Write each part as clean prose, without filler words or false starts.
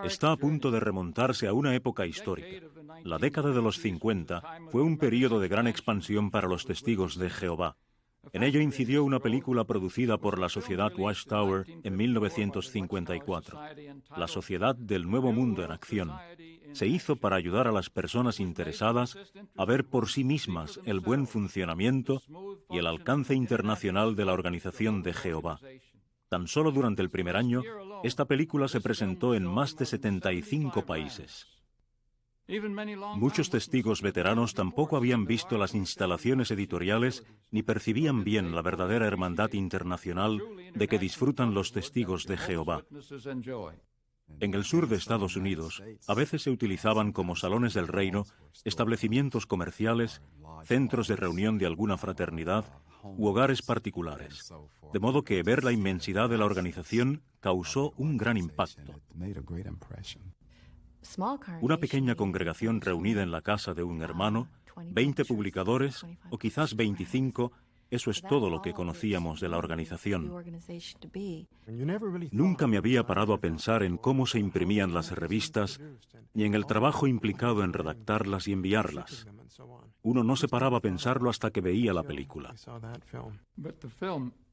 Está a punto de remontarse a una época histórica. La década de los 50 fue un período de gran expansión para los testigos de Jehová. En ello incidió una película producida por la Sociedad Watchtower en 1954, La Sociedad del Nuevo Mundo en Acción. Se hizo para ayudar a las personas interesadas a ver por sí mismas el buen funcionamiento y el alcance internacional de la Organización de Jehová. Tan solo durante el primer año, esta película se presentó en más de 75 países. Muchos testigos veteranos tampoco habían visto las instalaciones editoriales ni percibían bien la verdadera hermandad internacional de que disfrutan los testigos de Jehová. En el sur de Estados Unidos, a veces se utilizaban como salones del reino, establecimientos comerciales, centros de reunión de alguna fraternidad u hogares particulares. De modo que ver la inmensidad de la organización causó un gran impacto. Una pequeña congregación reunida en la casa de un hermano, 20 publicadores o quizás 25, eso es todo lo que conocíamos de la organización. Nunca me había parado a pensar en cómo se imprimían las revistas ni en el trabajo implicado en redactarlas y enviarlas. Uno no se paraba a pensarlo hasta que veía la película.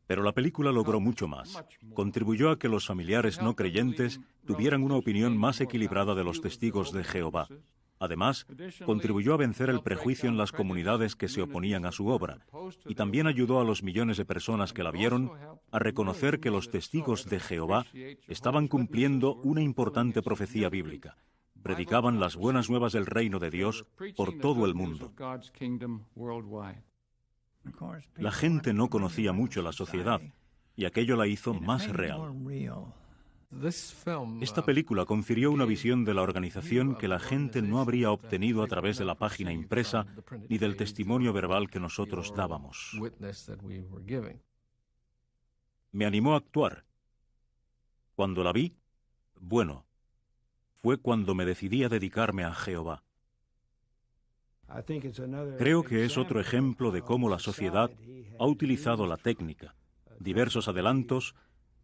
Pero la película logró mucho más. Contribuyó a que los familiares no creyentes tuvieran una opinión más equilibrada de los testigos de Jehová. Además, contribuyó a vencer el prejuicio en las comunidades que se oponían a su obra, y también ayudó a los millones de personas que la vieron a reconocer que los testigos de Jehová estaban cumpliendo una importante profecía bíblica. Predicaban las buenas nuevas del reino de Dios por todo el mundo. La gente no conocía mucho la sociedad, y aquello la hizo más real. Esta película confirió una visión de la organización que la gente no habría obtenido a través de la página impresa ni del testimonio verbal que nosotros dábamos. Me animó a actuar. Cuando la vi, bueno, fue cuando me decidí a dedicarme a Jehová. Creo que es otro ejemplo de cómo la sociedad ha utilizado la técnica, diversos adelantos,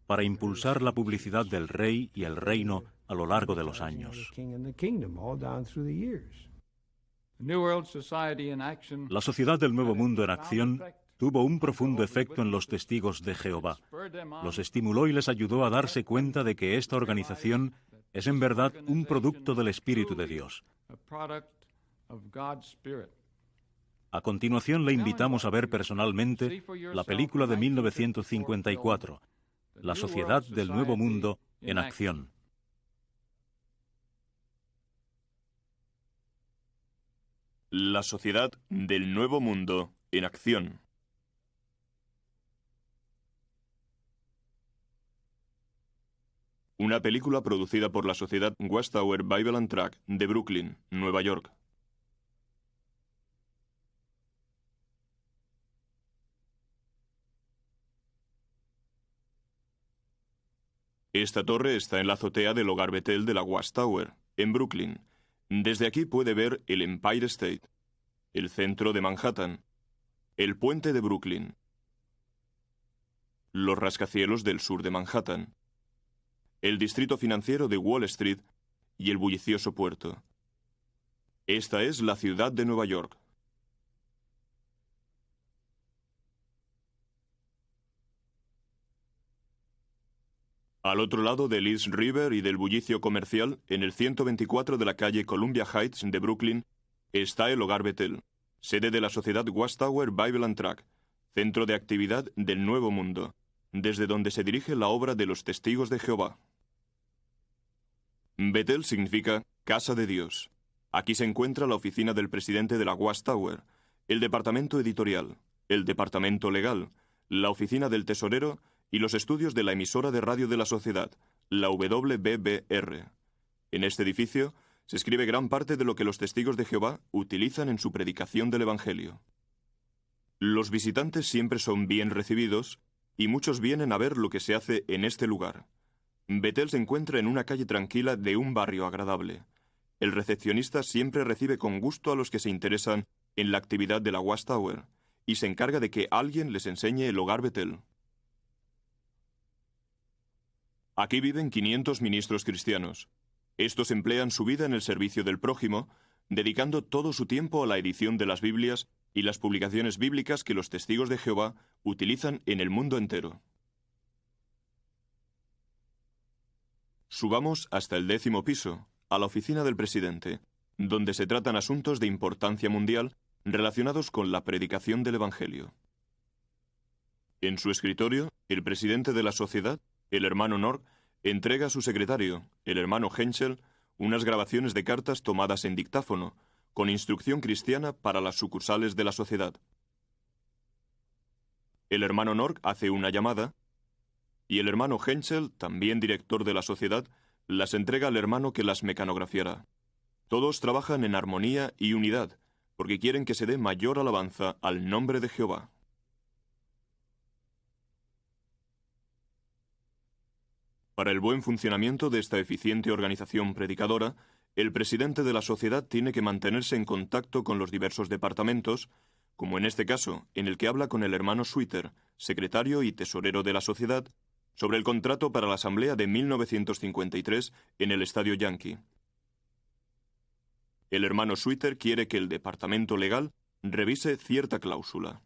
para impulsar la publicidad del rey y el reino a lo largo de los años. La Sociedad del Nuevo Mundo en Acción tuvo un profundo efecto en los testigos de Jehová. Los estimuló y les ayudó a darse cuenta de que esta organización es en verdad un producto del Espíritu de Dios. A continuación le invitamos a ver personalmente la película de 1954, La Sociedad del Nuevo Mundo en Acción. La Sociedad del Nuevo Mundo en Acción. Una película producida por la Sociedad Watchtower Bible and Tract de Brooklyn, Nueva York. Esta torre está en la azotea del Hogar Bethel de la Watchtower, en Brooklyn. Desde aquí puede ver el Empire State, el centro de Manhattan, el puente de Brooklyn, los rascacielos del sur de Manhattan, el distrito financiero de Wall Street y el bullicioso puerto. Esta es la ciudad de Nueva York. Al otro lado del East River y del bullicio comercial, en el 124 de la calle Columbia Heights de Brooklyn, está el Hogar Bethel, sede de la Sociedad Watchtower Bible and Tract, centro de actividad del Nuevo Mundo, desde donde se dirige la obra de los Testigos de Jehová. Bethel significa Casa de Dios. Aquí se encuentra la oficina del presidente de la Watchtower, el departamento editorial, el departamento legal, la oficina del tesorero y los estudios de la emisora de radio de la sociedad, la WBBR. En este edificio se escribe gran parte de lo que los testigos de Jehová utilizan en su predicación del Evangelio. Los visitantes siempre son bien recibidos y muchos vienen a ver lo que se hace en este lugar. Bethel se encuentra en una calle tranquila de un barrio agradable. El recepcionista siempre recibe con gusto a los que se interesan en la actividad de la Watchtower y se encarga de que alguien les enseñe el Hogar Bethel. Aquí viven 500 ministros cristianos. Estos emplean su vida en el servicio del prójimo, dedicando todo su tiempo a la edición de las Biblias y las publicaciones bíblicas que los testigos de Jehová utilizan en el mundo entero. Subamos hasta el 10º piso, a la oficina del presidente, donde se tratan asuntos de importancia mundial relacionados con la predicación del Evangelio. En su escritorio, el presidente de la sociedad, el hermano Norg, entrega a su secretario, el hermano Henschel, unas grabaciones de cartas tomadas en dictáfono, con instrucción cristiana para las sucursales de la sociedad. El hermano Norg hace una llamada, y el hermano Henschel, también director de la sociedad, las entrega al hermano que las mecanografiará. Todos trabajan en armonía y unidad, porque quieren que se dé mayor alabanza al nombre de Jehová. Para el buen funcionamiento de esta eficiente organización predicadora, el presidente de la sociedad tiene que mantenerse en contacto con los diversos departamentos, como en este caso, en el que habla con el hermano Sweeter, secretario y tesorero de la sociedad, sobre el contrato para la asamblea de 1953 en el Estadio Yankee. El hermano Sweeter quiere que el departamento legal revise cierta cláusula.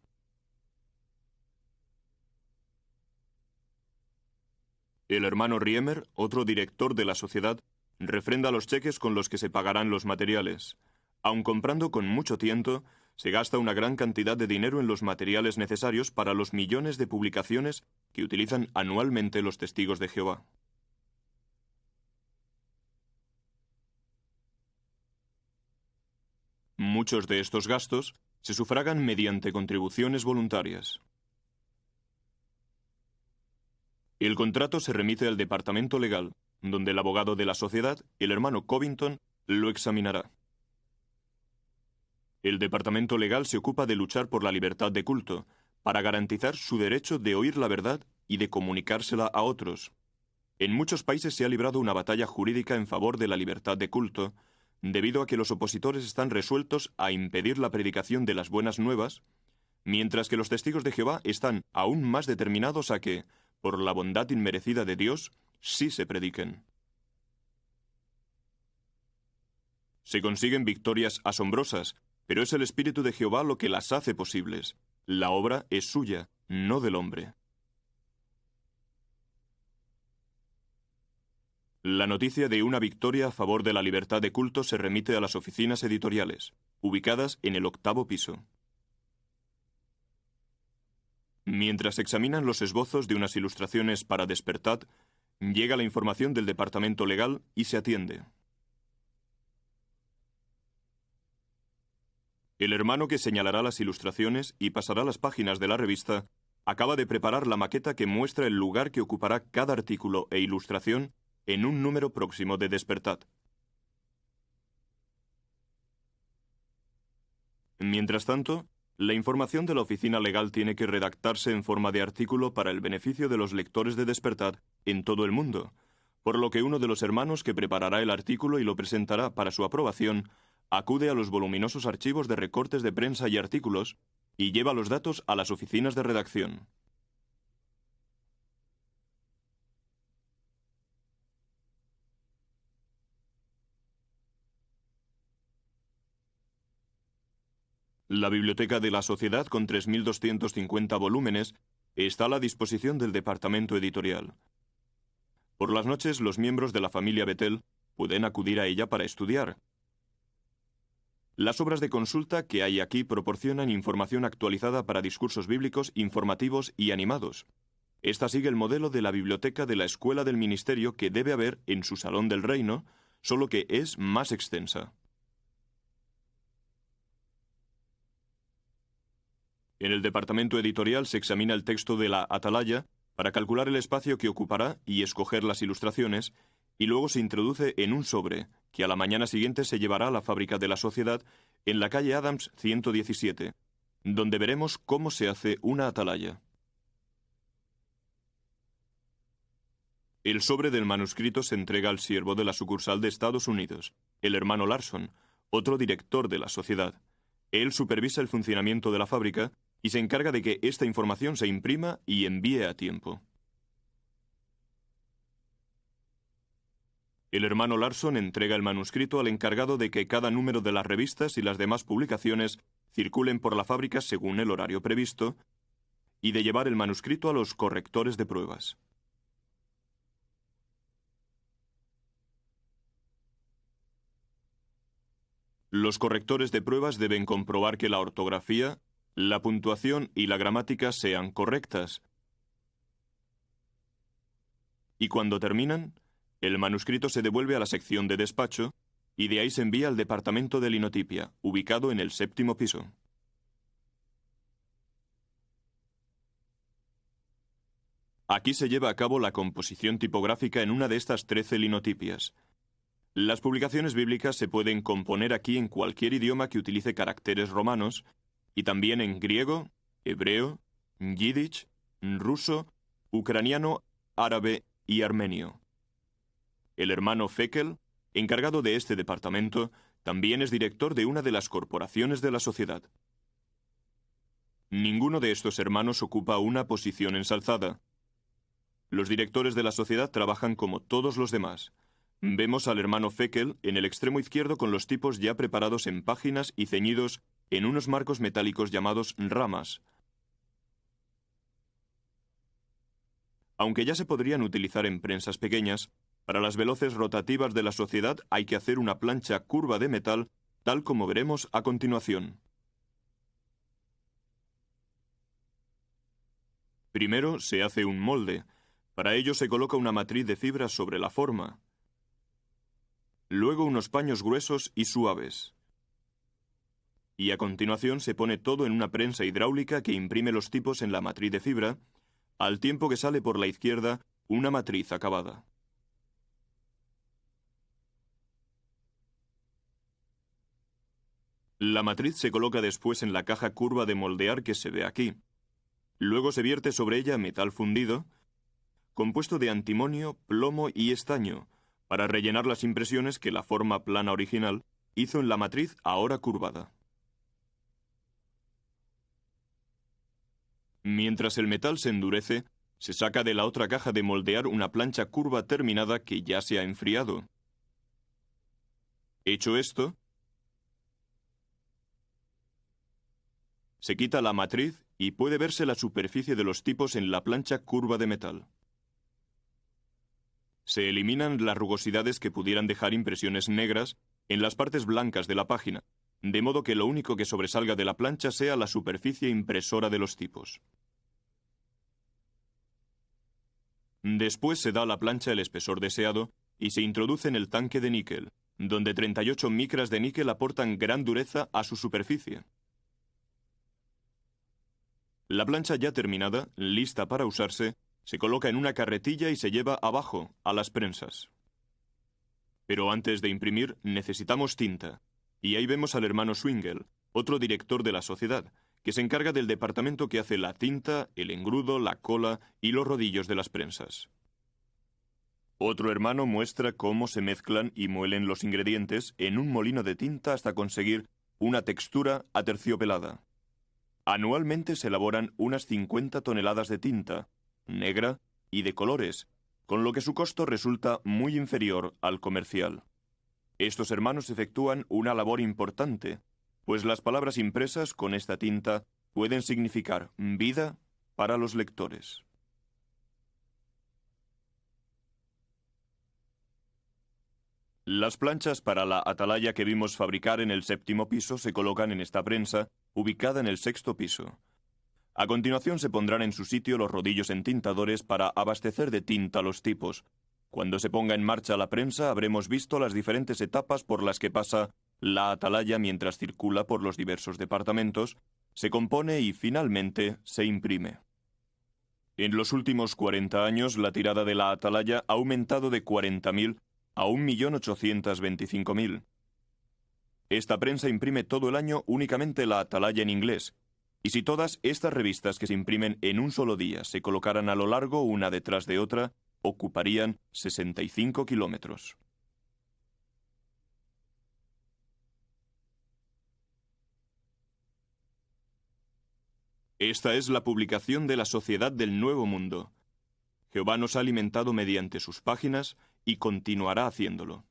El hermano Riemer, otro director de la sociedad, refrenda los cheques con los que se pagarán los materiales. Aun comprando con mucho tiento, se gasta una gran cantidad de dinero en los materiales necesarios para los millones de publicaciones que utilizan anualmente los testigos de Jehová. Muchos de estos gastos se sufragan mediante contribuciones voluntarias. El contrato se remite al departamento legal, donde el abogado de la sociedad, el hermano Covington, lo examinará. El departamento legal se ocupa de luchar por la libertad de culto, para garantizar su derecho de oír la verdad y de comunicársela a otros. En muchos países se ha librado una batalla jurídica en favor de la libertad de culto, debido a que los opositores están resueltos a impedir la predicación de las buenas nuevas, mientras que los testigos de Jehová están aún más determinados a que, por la bondad inmerecida de Dios, sí se prediquen. Se consiguen victorias asombrosas, pero es el Espíritu de Jehová lo que las hace posibles. La obra es suya, no del hombre. La noticia de una victoria a favor de la libertad de culto se remite a las oficinas editoriales, ubicadas en el 8º piso. Mientras examinan los esbozos de unas ilustraciones para Despertat, llega la información del departamento legal y se atiende. El hermano que señalará las ilustraciones y pasará las páginas de la revista acaba de preparar la maqueta que muestra el lugar que ocupará cada artículo e ilustración en un número próximo de Despertat. Mientras tanto, la información de la oficina legal tiene que redactarse en forma de artículo para el beneficio de los lectores de Despertat en todo el mundo, por lo que uno de los hermanos que preparará el artículo y lo presentará para su aprobación acude a los voluminosos archivos de recortes de prensa y artículos y lleva los datos a las oficinas de redacción. La biblioteca de la sociedad, con 3.250 volúmenes, está a la disposición del departamento editorial. Por las noches, los miembros de la familia Bethel pueden acudir a ella para estudiar. Las obras de consulta que hay aquí proporcionan información actualizada para discursos bíblicos, informativos y animados. Esta sigue el modelo de la biblioteca de la Escuela del Ministerio que debe haber en su Salón del Reino, solo que es más extensa. En el departamento editorial se examina el texto de la Atalaya para calcular el espacio que ocupará y escoger las ilustraciones, y luego se introduce en un sobre, que a la mañana siguiente se llevará a la fábrica de la sociedad en la calle Adams 117, donde veremos cómo se hace una atalaya. El sobre del manuscrito se entrega al siervo de la sucursal de Estados Unidos, el hermano Larson, otro director de la sociedad. Él supervisa el funcionamiento de la fábrica y se encarga de que esta información se imprima y envíe a tiempo. El hermano Larson entrega el manuscrito al encargado de que cada número de las revistas y las demás publicaciones circulen por la fábrica según el horario previsto, y de llevar el manuscrito a los correctores de pruebas. Los correctores de pruebas deben comprobar que la ortografía, la puntuación y la gramática sean correctas. Y cuando terminan, el manuscrito se devuelve a la sección de despacho y de ahí se envía al departamento de linotipia, ubicado en el 7º piso. Aquí se lleva a cabo la composición tipográfica en una de estas 13 linotipias. Las publicaciones bíblicas se pueden componer aquí en cualquier idioma que utilice caracteres romanos, y también en griego, hebreo, yiddish, ruso, ucraniano, árabe y armenio. El hermano Fekel, encargado de este departamento, también es director de una de las corporaciones de la sociedad. Ninguno de estos hermanos ocupa una posición ensalzada. Los directores de la sociedad trabajan como todos los demás. Vemos al hermano Fekel en el extremo izquierdo con los tipos ya preparados en páginas y ceñidos en unos marcos metálicos llamados ramas. Aunque ya se podrían utilizar en prensas pequeñas, para las veloces rotativas de la sociedad hay que hacer una plancha curva de metal, tal como veremos a continuación. Primero se hace un molde. Para ello se coloca una matriz de fibra sobre la forma. Luego unos paños gruesos y suaves. Y a continuación se pone todo en una prensa hidráulica que imprime los tipos en la matriz de fibra, al tiempo que sale por la izquierda una matriz acabada. La matriz se coloca después en la caja curva de moldear que se ve aquí. Luego se vierte sobre ella metal fundido, compuesto de antimonio, plomo y estaño, para rellenar las impresiones que la forma plana original hizo en la matriz ahora curvada. Mientras el metal se endurece, se saca de la otra caja de moldear una plancha curva terminada que ya se ha enfriado. Hecho esto, se quita la matriz y puede verse la superficie de los tipos en la plancha curva de metal. Se eliminan las rugosidades que pudieran dejar impresiones negras en las partes blancas de la página, de modo que lo único que sobresalga de la plancha sea la superficie impresora de los tipos. Después se da a la plancha el espesor deseado y se introduce en el tanque de níquel, donde 38 micras de níquel aportan gran dureza a su superficie. La plancha ya terminada, lista para usarse, se coloca en una carretilla y se lleva abajo, a las prensas. Pero antes de imprimir, necesitamos tinta, y ahí vemos al hermano Swingle, otro director de la sociedad, que se encarga del departamento que hace la tinta, el engrudo, la cola y los rodillos de las prensas. Otro hermano muestra cómo se mezclan y muelen los ingredientes en un molino de tinta hasta conseguir una textura aterciopelada. Anualmente se elaboran unas 50 toneladas de tinta, negra y de colores, con lo que su costo resulta muy inferior al comercial. Estos hermanos efectúan una labor importante, pues las palabras impresas con esta tinta pueden significar vida para los lectores. Las planchas para la atalaya que vimos fabricar en el 7º piso se colocan en esta prensa, ubicada en el 6º piso. A continuación se pondrán en su sitio los rodillos entintadores para abastecer de tinta los tipos. Cuando se ponga en marcha la prensa habremos visto las diferentes etapas por las que pasa la atalaya mientras circula por los diversos departamentos, se compone y finalmente se imprime. En los últimos 40 años la tirada de la atalaya ha aumentado de 40.000 a 1.825.000. Esta prensa imprime todo el año únicamente la atalaya en inglés, y si todas estas revistas que se imprimen en un solo día se colocaran a lo largo una detrás de otra, ocuparían 65 kilómetros. Esta es la publicación de la Sociedad del Nuevo Mundo. Jehová nos ha alimentado mediante sus páginas y continuará haciéndolo.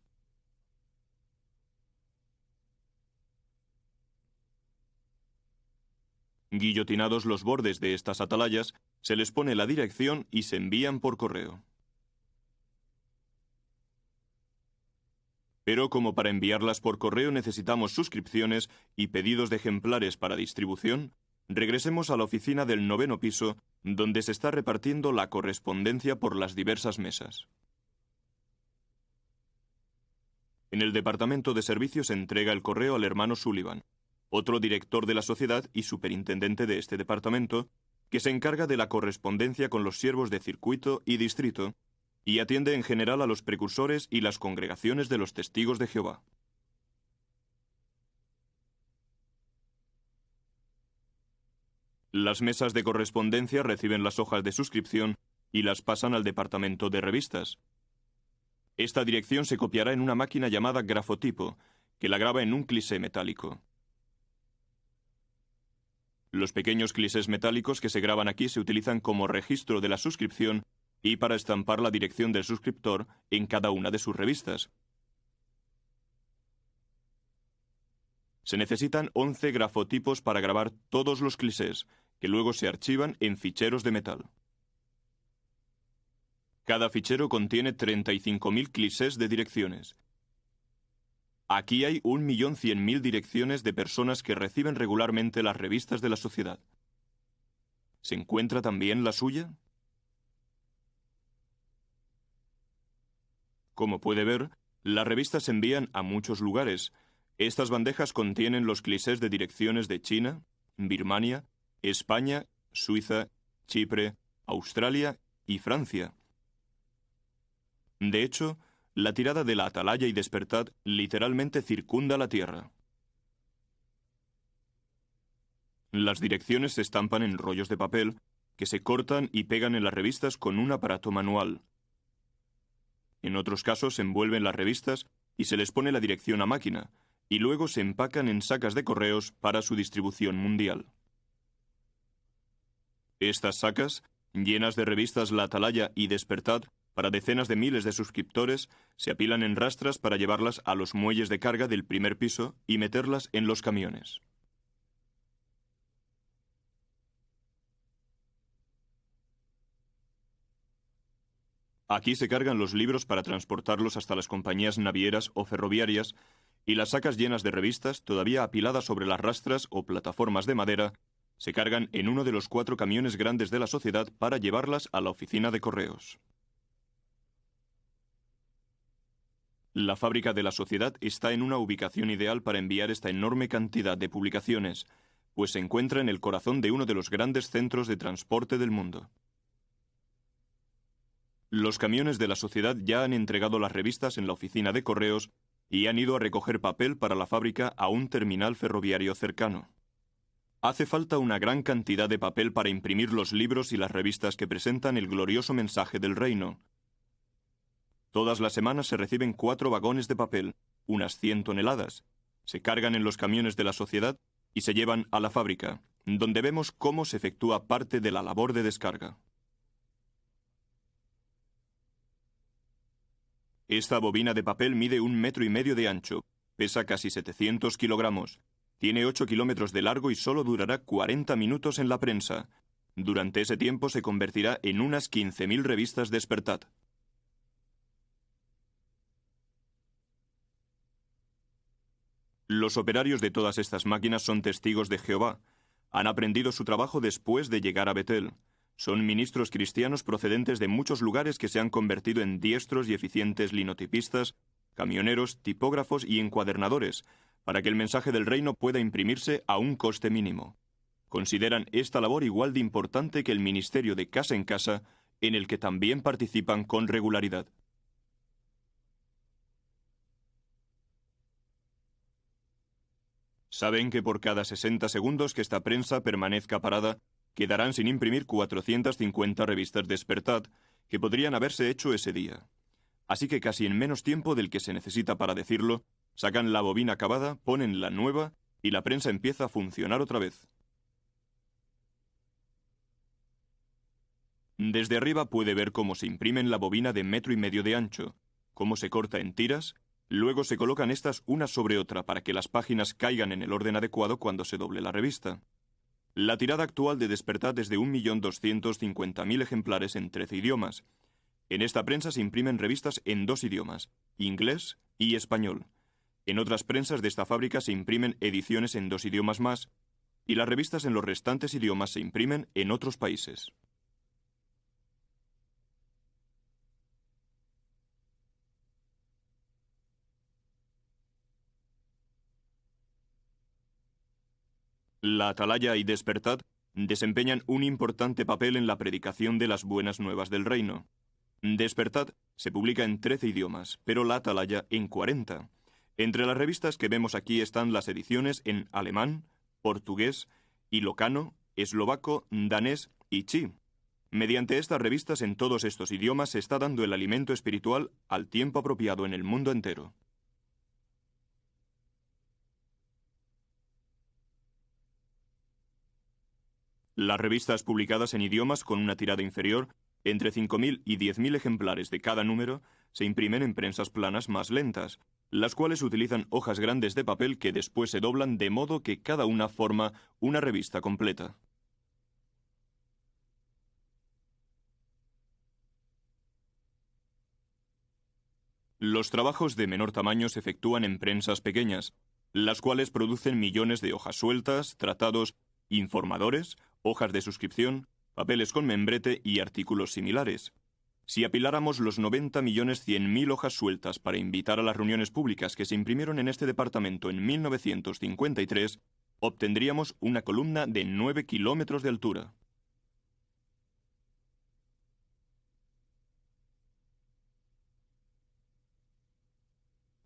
Guillotinados los bordes de estas atalayas, se les pone la dirección y se envían por correo. Pero como para enviarlas por correo necesitamos suscripciones y pedidos de ejemplares para distribución, regresemos a la oficina del 9º piso, donde se está repartiendo la correspondencia por las diversas mesas. En el departamento de servicios se entrega el correo al hermano Sullivan, otro director de la sociedad y superintendente de este departamento, que se encarga de la correspondencia con los siervos de circuito y distrito, y atiende en general a los precursores y las congregaciones de los testigos de Jehová. Las mesas de correspondencia reciben las hojas de suscripción y las pasan al departamento de revistas. Esta dirección se copiará en una máquina llamada grafotipo, que la graba en un clisé metálico. Los pequeños clisés metálicos que se graban aquí se utilizan como registro de la suscripción y para estampar la dirección del suscriptor en cada una de sus revistas. Se necesitan 11 grafotipos para grabar todos los clisés, que luego se archivan en ficheros de metal. Cada fichero contiene 35.000 clisés de direcciones. Aquí hay 1.100.000 direcciones de personas que reciben regularmente las revistas de la sociedad. ¿Se encuentra también la suya? Como puede ver, las revistas se envían a muchos lugares. Estas bandejas contienen los clisés de direcciones de China, Birmania, España, Suiza, Chipre, Australia y Francia. De hecho, la tirada de la Atalaya y Despertad literalmente circunda la Tierra. Las direcciones se estampan en rollos de papel que se cortan y pegan en las revistas con un aparato manual. En otros casos se envuelven las revistas y se les pone la dirección a máquina, y luego se empacan en sacas de correos para su distribución mundial. Estas sacas, llenas de revistas La Atalaya y Despertad, para decenas de miles de suscriptores, se apilan en rastras para llevarlas a los muelles de carga del primer piso y meterlas en los camiones. Aquí se cargan los libros para transportarlos hasta las compañías navieras o ferroviarias, y las sacas llenas de revistas, todavía apiladas sobre las rastras o plataformas de madera, se cargan en uno de los 4 camiones grandes de la sociedad para llevarlas a la oficina de correos. La fábrica de la sociedad está en una ubicación ideal para enviar esta enorme cantidad de publicaciones, pues se encuentra en el corazón de uno de los grandes centros de transporte del mundo. Los camiones de la sociedad ya han entregado las revistas en la oficina de correos y han ido a recoger papel para la fábrica a un terminal ferroviario cercano. Hace falta una gran cantidad de papel para imprimir los libros y las revistas que presentan el glorioso mensaje del reino. Todas las semanas se reciben 4 vagones de papel, unas 100 toneladas. Se cargan en los camiones de la sociedad y se llevan a la fábrica, donde vemos cómo se efectúa parte de la labor de descarga. Esta bobina de papel mide 1,5 metros de ancho, pesa casi 700 kilogramos, tiene 8 kilómetros de largo y solo durará 40 minutos en la prensa. Durante ese tiempo se convertirá en unas 15.000 revistas Despertad. Los operarios de todas estas máquinas son testigos de Jehová. Han aprendido su trabajo después de llegar a Betel. Son ministros cristianos procedentes de muchos lugares que se han convertido en diestros y eficientes linotipistas, camioneros, tipógrafos y encuadernadores, para que el mensaje del reino pueda imprimirse a un coste mínimo. Consideran esta labor igual de importante que el ministerio de casa en casa, en el que también participan con regularidad. Saben que por cada 60 segundos que esta prensa permanezca parada, quedarán sin imprimir 450 revistas Despertad, que podrían haberse hecho ese día. Así que casi en menos tiempo del que se necesita para decirlo, sacan la bobina acabada, ponen la nueva y la prensa empieza a funcionar otra vez. Desde arriba puede ver cómo se imprime en la bobina de 1,5 metros de ancho. cómo se corta en tiras, luego se colocan estas una sobre otra para que las páginas caigan en el orden adecuado cuando se doble la revista. La tirada actual de Despertad es de 1.250.000 ejemplares en 13 idiomas. En esta prensa se imprimen revistas en 2 idiomas, inglés y español. En otras prensas de esta fábrica se imprimen ediciones en 2 idiomas más, y las revistas en los restantes idiomas se imprimen en otros países. La Atalaya y Despertad desempeñan un importante papel en la predicación de las buenas nuevas del reino. Despertad se publica en 13 idiomas, pero la Atalaya en 40. Entre las revistas que vemos aquí están las ediciones en alemán, portugués, ilocano, eslovaco, danés y chi. Mediante estas revistas en todos estos idiomas se está dando el alimento espiritual al tiempo apropiado en el mundo entero. Las revistas publicadas en idiomas con una tirada inferior, entre 5.000 y 10.000 ejemplares de cada número, se imprimen en prensas planas más lentas, las cuales utilizan hojas grandes de papel que después se doblan de modo que cada una forma una revista completa. Los trabajos de menor tamaño se efectúan en prensas pequeñas, las cuales producen millones de hojas sueltas, tratados, informadores, hojas de suscripción, papeles con membrete y artículos similares. Si apiláramos los 90.100.000 hojas sueltas para invitar a las reuniones públicas que se imprimieron en este departamento en 1953, obtendríamos una columna de 9 kilómetros de altura.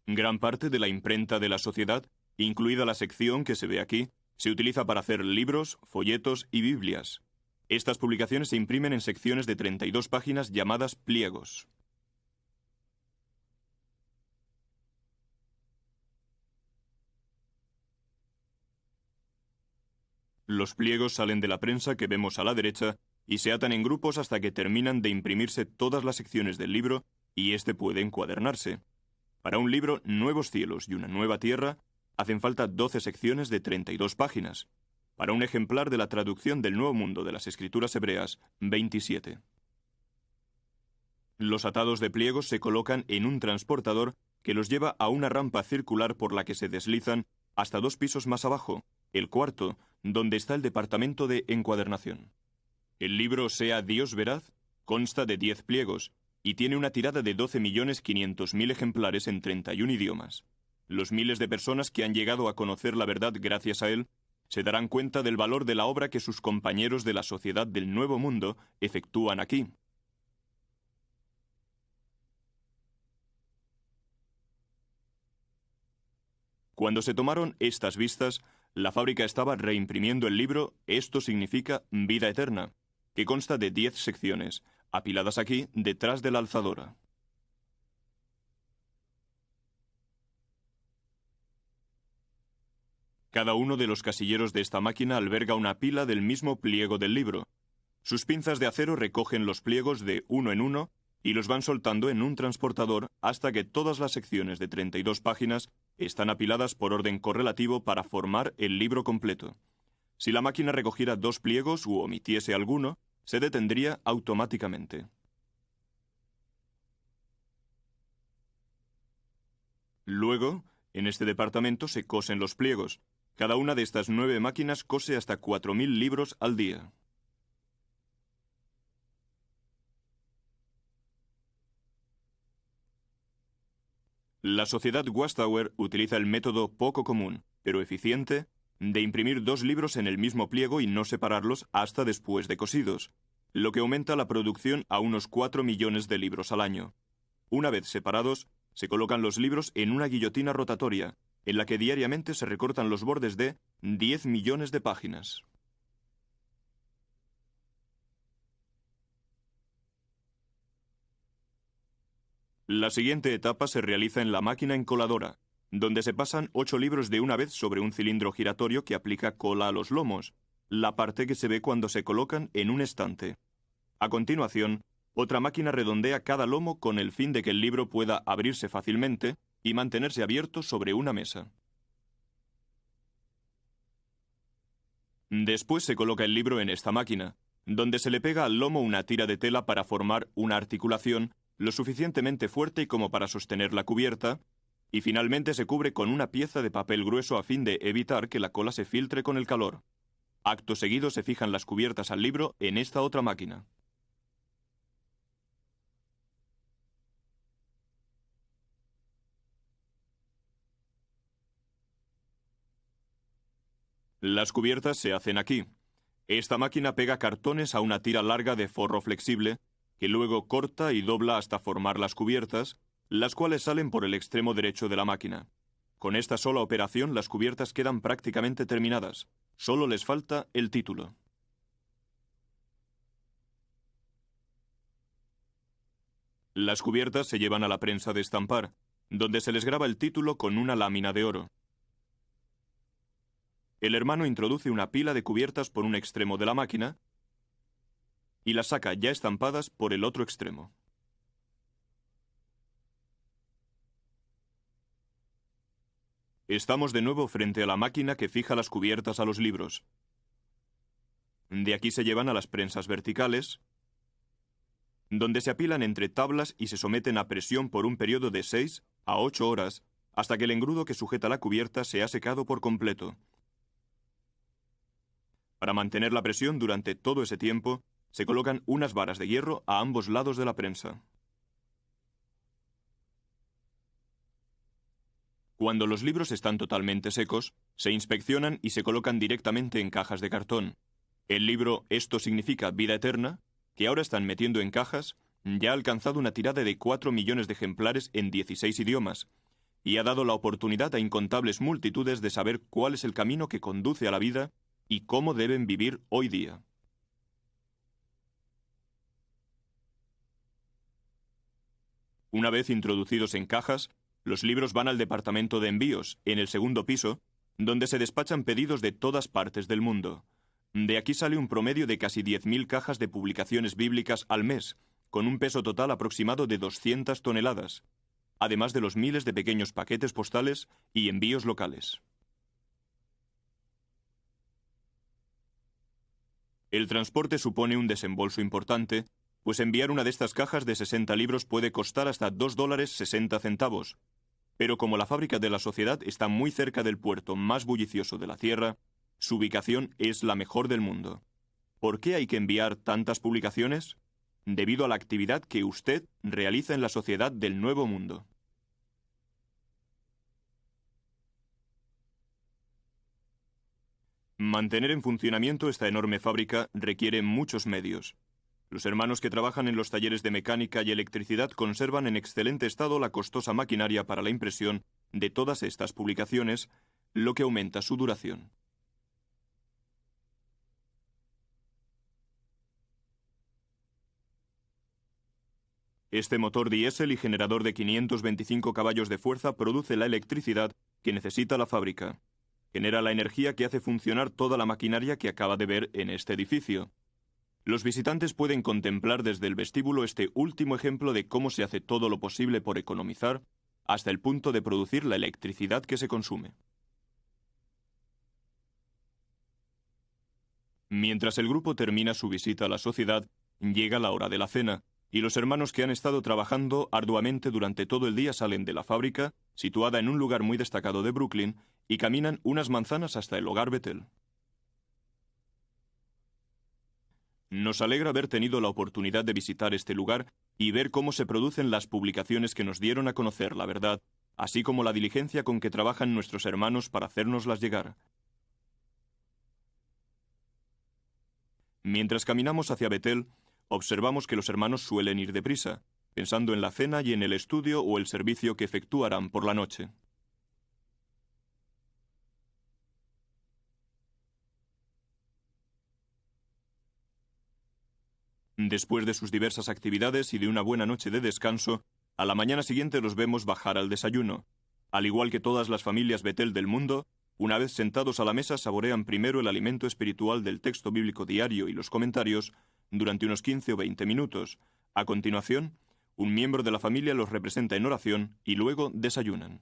Gran parte de la imprenta de la sociedad, incluida la sección que se ve aquí, se utiliza para hacer libros, folletos y Biblias. Estas publicaciones se imprimen en secciones de 32 páginas llamadas pliegos. Los pliegos salen de la prensa que vemos a la derecha y se atan en grupos hasta que terminan de imprimirse todas las secciones del libro y éste puede encuadernarse. Para un libro Nuevos cielos y una nueva tierra, hacen falta 12 secciones de 32 páginas. Para un ejemplar de la traducción del Nuevo Mundo de las Escrituras Hebreas, 27. Los atados de pliegos se colocan en un transportador que los lleva a una rampa circular por la que se deslizan hasta 2 pisos más abajo, el cuarto, donde está el departamento de encuadernación. El libro Sea Dios Veraz consta de 10 pliegos y tiene una tirada de 12.500.000 ejemplares en 31 idiomas. Los miles de personas que han llegado a conocer la verdad gracias a él se darán cuenta del valor de la obra que sus compañeros de la Sociedad del Nuevo Mundo efectúan aquí. Cuando se tomaron estas vistas, la fábrica estaba reimprimiendo el libro Esto significa vida eterna, que consta de 10 secciones, apiladas aquí detrás de la alzadora. Cada uno de los casilleros de esta máquina alberga una pila del mismo pliego del libro. Sus pinzas de acero recogen los pliegos de uno en uno y los van soltando en un transportador hasta que todas las secciones de 32 páginas están apiladas por orden correlativo para formar el libro completo. Si la máquina recogiera 2 pliegos u omitiese alguno, se detendría automáticamente. Luego, en este departamento se cosen los pliegos. Cada una de estas 9 máquinas cose hasta 4.000 libros al día. La sociedad Wastower utiliza el método poco común, pero eficiente, de imprimir 2 libros en el mismo pliego y no separarlos hasta después de cosidos, lo que aumenta la producción a unos 4 millones de libros al año. Una vez separados, se colocan los libros en una guillotina rotatoria, en la que diariamente se recortan los bordes de 10 millones de páginas. La siguiente etapa se realiza en la máquina encoladora, donde se pasan 8 libros de una vez sobre un cilindro giratorio que aplica cola a los lomos, la parte que se ve cuando se colocan en un estante. A continuación, Otra máquina redondea cada lomo con el fin de que el libro pueda abrirse fácilmente y mantenerse abierto sobre una mesa. Después se coloca el libro en esta máquina, donde se le pega al lomo una tira de tela para formar una articulación lo suficientemente fuerte como para sostener la cubierta, y finalmente se cubre con una pieza de papel grueso a fin de evitar que la cola se filtre con el calor. Acto seguido se fijan las cubiertas al libro en esta otra máquina. Las cubiertas se hacen aquí. Esta máquina pega cartones a una tira larga de forro flexible, que luego corta y dobla hasta formar las cubiertas, las cuales salen por el extremo derecho de la máquina. Con esta sola operación las cubiertas quedan prácticamente terminadas. Solo les falta el título. Las cubiertas se llevan a la prensa de estampar, donde se les graba el título con una lámina de oro. El hermano introduce una pila de cubiertas por un extremo de la máquina y las saca ya estampadas por el otro extremo. Estamos de nuevo frente a la máquina que fija las cubiertas a los libros. De aquí se llevan a las prensas verticales, donde se apilan entre tablas y se someten a presión por un periodo de 6 a 8 horas, hasta que el engrudo que sujeta la cubierta se ha secado por completo. Para mantener la presión durante todo ese tiempo, se colocan unas varas de hierro a ambos lados de la prensa. Cuando los libros están totalmente secos, se inspeccionan y se colocan directamente en cajas de cartón. El libro Esto significa vida eterna, que ahora están metiendo en cajas, ya ha alcanzado una tirada de 4 millones de ejemplares en 16 idiomas, y ha dado la oportunidad a incontables multitudes de saber cuál es el camino que conduce a la vida y cómo deben vivir hoy día. Una vez introducidos en cajas, los libros van al departamento de envíos, en el segundo piso, donde se despachan pedidos de todas partes del mundo. De aquí sale un promedio de casi 10.000 cajas de publicaciones bíblicas al mes, con un peso total aproximado de 200 toneladas, además de los miles de pequeños paquetes postales y envíos locales. El transporte supone un desembolso importante, pues enviar una de estas cajas de 60 libros puede costar hasta $2.60. Pero como la fábrica de la sociedad está muy cerca del puerto más bullicioso de la Tierra, su ubicación es la mejor del mundo. ¿Por qué hay que enviar tantas publicaciones? Debido a la actividad que usted realiza en la sociedad del Nuevo Mundo. Mantener en funcionamiento esta enorme fábrica requiere muchos medios. Los hermanos que trabajan en los talleres de mecánica y electricidad conservan en excelente estado la costosa maquinaria para la impresión de todas estas publicaciones, lo que aumenta su duración. Este motor diésel y generador de 525 caballos de fuerza produce la electricidad que necesita la fábrica. Genera la energía que hace funcionar toda la maquinaria que acaba de ver en este edificio. Los visitantes pueden contemplar desde el vestíbulo este último ejemplo de cómo se hace todo lo posible por economizar, hasta el punto de producir la electricidad que se consume. Mientras el grupo termina su visita a la sociedad, llega la hora de la cena, y los hermanos que han estado trabajando arduamente durante todo el día salen de la fábrica, situada en un lugar muy destacado de Brooklyn, y caminan unas manzanas hasta el hogar Bethel. Nos alegra haber tenido la oportunidad de visitar este lugar y ver cómo se producen las publicaciones que nos dieron a conocer la verdad, así como la diligencia con que trabajan nuestros hermanos para hacérnoslas llegar. Mientras caminamos hacia Bethel, observamos que los hermanos suelen ir deprisa, pensando en la cena y en el estudio o el servicio que efectuarán por la noche. Después de sus diversas actividades y de una buena noche de descanso, a la mañana siguiente los vemos bajar al desayuno. Al igual que todas las familias Bethel del mundo, una vez sentados a la mesa saborean primero el alimento espiritual del texto bíblico diario y los comentarios, durante unos 15 o 20 minutos. A continuación, un miembro de la familia los representa en oración y luego desayunan.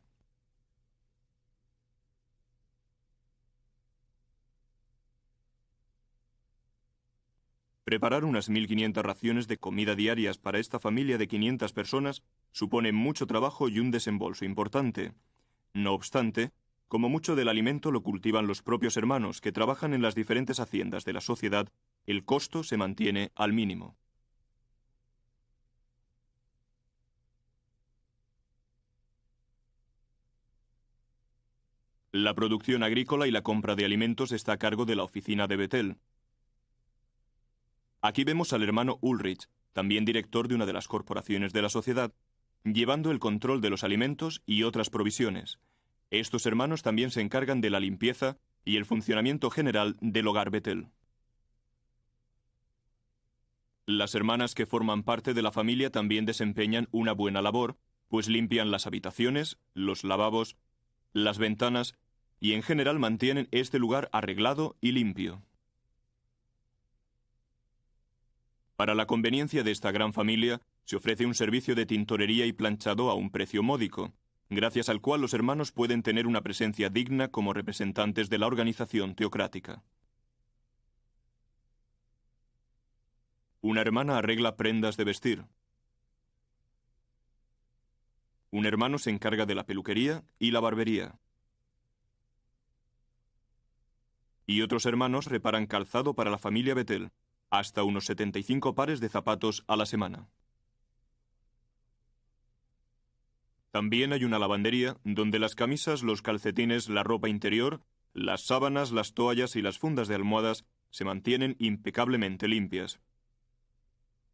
Preparar unas 1.500 raciones de comida diarias para esta familia de 500 personas supone mucho trabajo y un desembolso importante. No obstante, como mucho del alimento lo cultivan los propios hermanos que trabajan en las diferentes haciendas de la sociedad, el costo se mantiene al mínimo. La producción agrícola y la compra de alimentos está a cargo de la oficina de Bethel. Aquí vemos al hermano Ulrich, también director de una de las corporaciones de la sociedad, llevando el control de los alimentos y otras provisiones. Estos hermanos también se encargan de la limpieza y el funcionamiento general del hogar Bethel. Las hermanas que forman parte de la familia también desempeñan una buena labor, pues limpian las habitaciones, los lavabos, las ventanas y en general mantienen este lugar arreglado y limpio. Para la conveniencia de esta gran familia, se ofrece un servicio de tintorería y planchado a un precio módico, gracias al cual los hermanos pueden tener una presencia digna como representantes de la organización teocrática. Una hermana arregla prendas de vestir. Un hermano se encarga de la peluquería y la barbería. Y otros hermanos reparan calzado para la familia Bethel, hasta unos 75 pares de zapatos a la semana. También hay una lavandería donde las camisas, los calcetines, la ropa interior, las sábanas, las toallas y las fundas de almohadas se mantienen impecablemente limpias.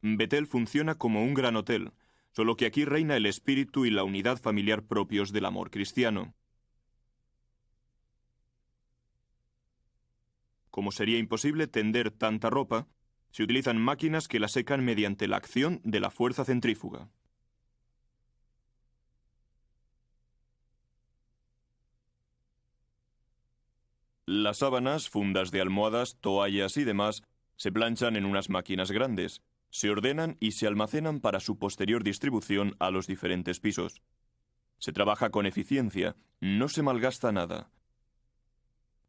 Bethel funciona como un gran hotel, solo que aquí reina el espíritu y la unidad familiar propios del amor cristiano. Como sería imposible tender tanta ropa, se utilizan máquinas que la secan mediante la acción de la fuerza centrífuga. Las sábanas, fundas de almohadas, toallas y demás se planchan en unas máquinas grandes, se ordenan y se almacenan para su posterior distribución a los diferentes pisos. Se trabaja con eficiencia, no se malgasta nada.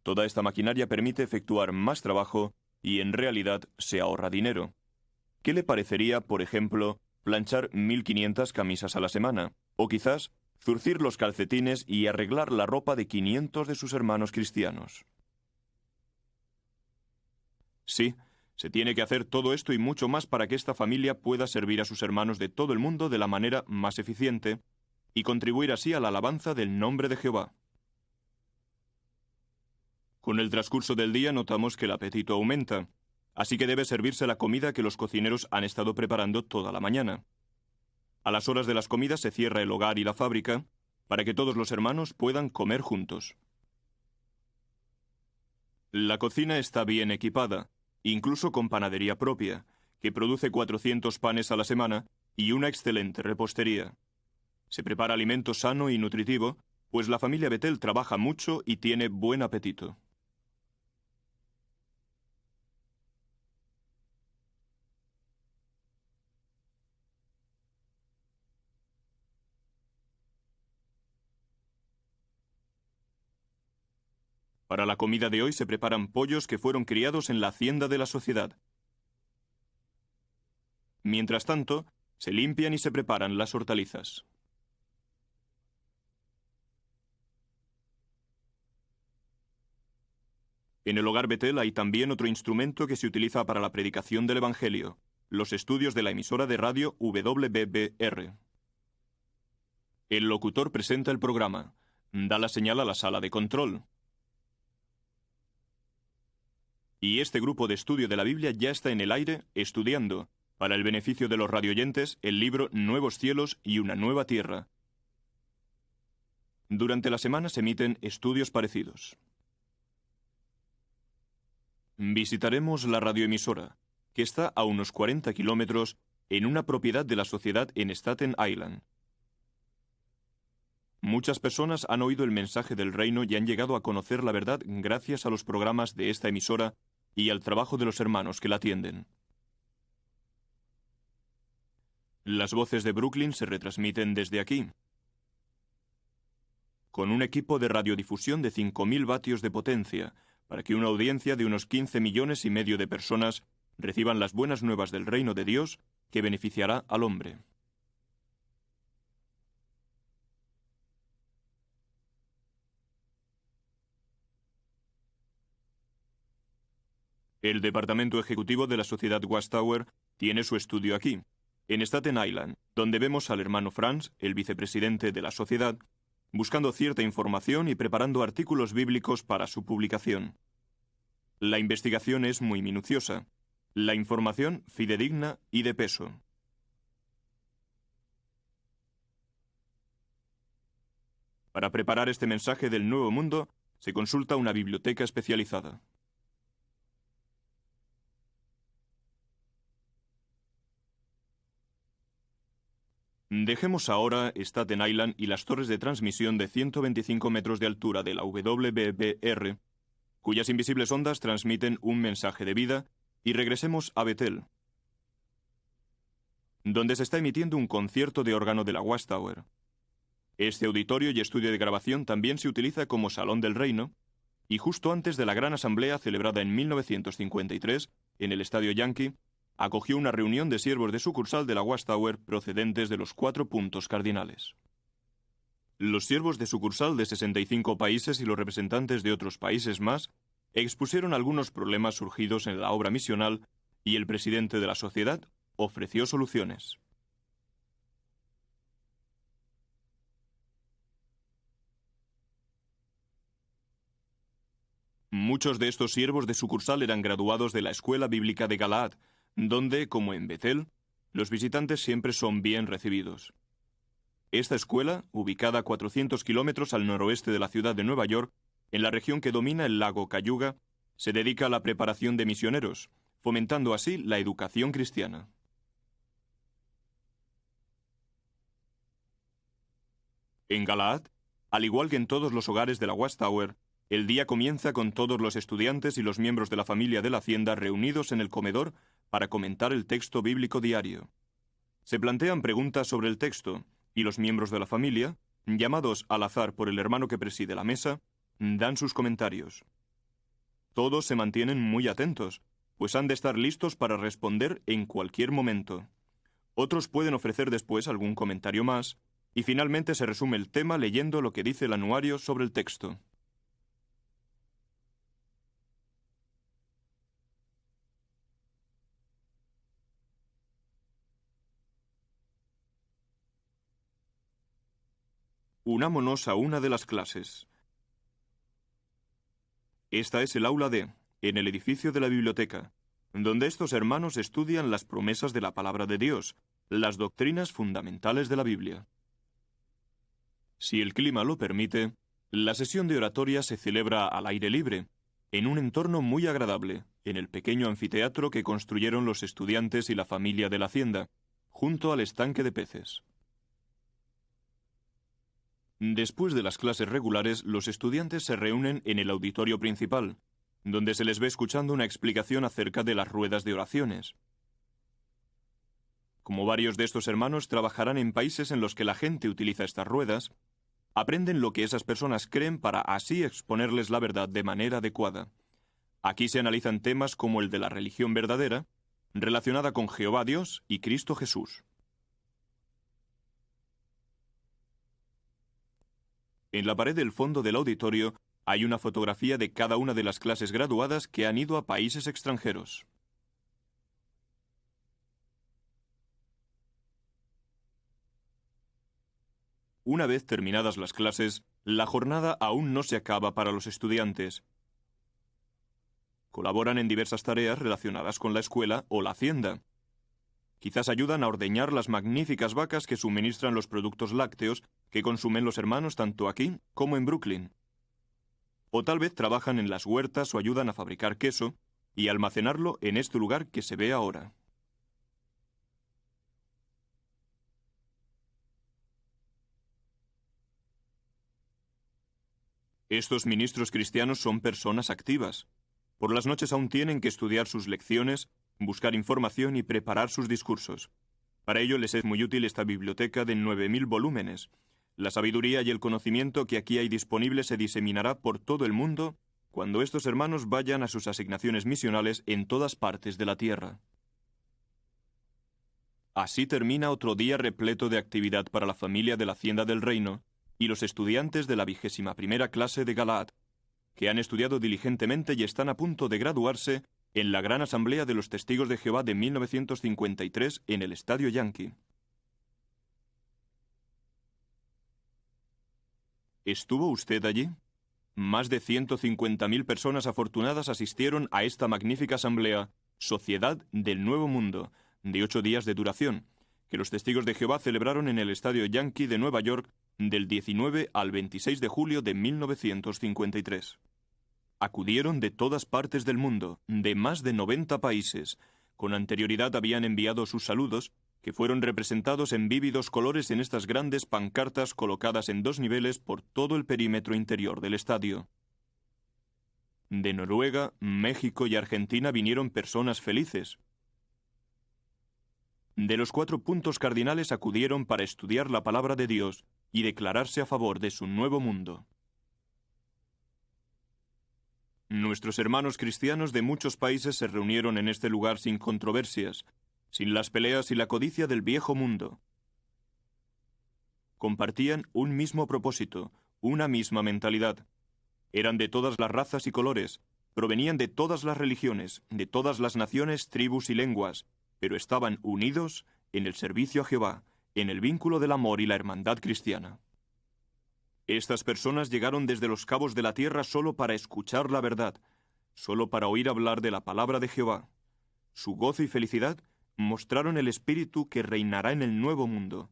Toda esta maquinaria permite efectuar más trabajo y en realidad se ahorra dinero. ¿Qué le parecería, por ejemplo, planchar 1.500 camisas a la semana? O quizás zurcir los calcetines y arreglar la ropa de 500 de sus hermanos cristianos. Sí, se tiene que hacer todo esto y mucho más para que esta familia pueda servir a sus hermanos de todo el mundo de la manera más eficiente y contribuir así a la alabanza del nombre de Jehová. Con el transcurso del día notamos que el apetito aumenta, así que debe servirse la comida que los cocineros han estado preparando toda la mañana. A las horas de las comidas se cierra el hogar y la fábrica para que todos los hermanos puedan comer juntos. La cocina está bien equipada, incluso con panadería propia, que produce 400 panes a la semana y una excelente repostería. Se prepara alimento sano y nutritivo, pues la familia Bethel trabaja mucho y tiene buen apetito. Para la comida de hoy se preparan pollos que fueron criados en la hacienda de la sociedad. Mientras tanto, se limpian y se preparan las hortalizas. En el hogar Bethel hay también otro instrumento que se utiliza para la predicación del Evangelio, los estudios de la emisora de radio WBBR. El locutor presenta el programa, da la señal a la sala de control. Y este grupo de estudio de la Biblia ya está en el aire estudiando, para el beneficio de los radioyentes, el libro Nuevos cielos y una nueva tierra. Durante la semana se emiten estudios parecidos. Visitaremos la radioemisora, que está a unos 40 kilómetros en una propiedad de la sociedad en Staten Island. Muchas personas han oído el mensaje del reino y han llegado a conocer la verdad gracias a los programas de esta emisora y al trabajo de los hermanos que la atienden. Las voces de Brooklyn se retransmiten desde aquí, con un equipo de radiodifusión de 5.000 vatios de potencia, para que una audiencia de unos 15,5 millones de personas reciban las buenas nuevas del reino de Dios que beneficiará al hombre. El departamento ejecutivo de la sociedad Watchtower tiene su estudio aquí, en Staten Island, donde vemos al hermano Franz, el vicepresidente de la sociedad, buscando cierta información y preparando artículos bíblicos para su publicación. La investigación es muy minuciosa, la información fidedigna y de peso. Para preparar este mensaje del Nuevo Mundo, se consulta una biblioteca especializada. Dejemos ahora Staten Island y las torres de transmisión de 125 metros de altura de la WBBR, cuyas invisibles ondas transmiten un mensaje de vida, y regresemos a Bethel, donde se está emitiendo un concierto de órgano de la Watchtower. Este auditorio y estudio de grabación también se utiliza como Salón del Reino, y justo antes de la gran asamblea celebrada en 1953, en el Estadio Yankee, acogió una reunión de siervos de sucursal de la Watchtower procedentes de los 4 puntos cardinales. Los siervos de sucursal de 65 países y los representantes de otros países más expusieron algunos problemas surgidos en la obra misional y el presidente de la sociedad ofreció soluciones. Muchos de estos siervos de sucursal eran graduados de la Escuela Bíblica de Galaad, donde, como en Bethel, los visitantes siempre son bien recibidos. Esta escuela, ubicada a 400 kilómetros al noroeste de la ciudad de Nueva York, en la región que domina el lago Cayuga, se dedica a la preparación de misioneros, fomentando así la educación cristiana. En Galaad, al igual que en todos los hogares de la Watchtower, el día comienza con todos los estudiantes y los miembros de la familia de la hacienda reunidos en el comedor para comentar el texto bíblico diario. Se plantean preguntas sobre el texto, y los miembros de la familia, llamados al azar por el hermano que preside la mesa, dan sus comentarios. Todos se mantienen muy atentos, pues han de estar listos para responder en cualquier momento. Otros pueden ofrecer después algún comentario más, y finalmente se resume el tema leyendo lo que dice el anuario sobre el texto. Unámonos a una de las clases. Esta es el aula D, en el edificio de la biblioteca, donde estos hermanos estudian las promesas de la palabra de Dios, las doctrinas fundamentales de la Biblia. Si el clima lo permite, la sesión de oratoria se celebra al aire libre, en un entorno muy agradable, en el pequeño anfiteatro que construyeron los estudiantes y la familia de la hacienda, junto al estanque de peces. Después de las clases regulares, los estudiantes se reúnen en el auditorio principal, donde se les ve escuchando una explicación acerca de las ruedas de oraciones. Como varios de estos hermanos trabajarán en países en los que la gente utiliza estas ruedas, aprenden lo que esas personas creen para así exponerles la verdad de manera adecuada. Aquí se analizan temas como el de la religión verdadera, relacionada con Jehová Dios y Cristo Jesús. En la pared del fondo del auditorio hay una fotografía de cada una de las clases graduadas que han ido a países extranjeros. Una vez terminadas las clases, la jornada aún no se acaba para los estudiantes. Colaboran en diversas tareas relacionadas con la escuela o la hacienda. Quizás ayudan a ordeñar las magníficas vacas que suministran los productos lácteos que consumen los hermanos tanto aquí como en Brooklyn. O tal vez trabajan en las huertas o ayudan a fabricar queso y almacenarlo en este lugar que se ve ahora. Estos ministros cristianos son personas activas. Por las noches aún tienen que estudiar sus lecciones, buscar información y preparar sus discursos. Para ello les es muy útil esta biblioteca de 9.000 volúmenes. La sabiduría y el conocimiento que aquí hay disponible se diseminará por todo el mundo cuando estos hermanos vayan a sus asignaciones misionales en todas partes de la tierra. Así termina otro día repleto de actividad para la familia de la Hacienda del Reino y los estudiantes de la 21ª clase de Galaad, que han estudiado diligentemente y están a punto de graduarse en la Gran Asamblea de los Testigos de Jehová de 1953 en el Estadio Yankee. ¿Estuvo usted allí? Más de 150.000 personas afortunadas asistieron a esta magnífica asamblea, Sociedad del Nuevo Mundo, de 8 días de duración, que los Testigos de Jehová celebraron en el Estadio Yankee de Nueva York del 19 al 26 de julio de 1953. Acudieron de todas partes del mundo, de más de 90 países. Con anterioridad habían enviado sus saludos, que fueron representados en vívidos colores en estas grandes pancartas colocadas en 2 niveles por todo el perímetro interior del estadio. De Noruega, México y Argentina vinieron personas felices. De los 4 puntos cardinales acudieron para estudiar la palabra de Dios y declararse a favor de su nuevo mundo. Nuestros hermanos cristianos de muchos países se reunieron en este lugar sin controversias, sin las peleas y la codicia del viejo mundo. Compartían un mismo propósito, una misma mentalidad. Eran de todas las razas y colores, provenían de todas las religiones, de todas las naciones, tribus y lenguas, pero estaban unidos en el servicio a Jehová, en el vínculo del amor y la hermandad cristiana. Estas personas llegaron desde los cabos de la tierra solo para escuchar la verdad, solo para oír hablar de la palabra de Jehová. Su gozo y felicidad mostraron el espíritu que reinará en el nuevo mundo.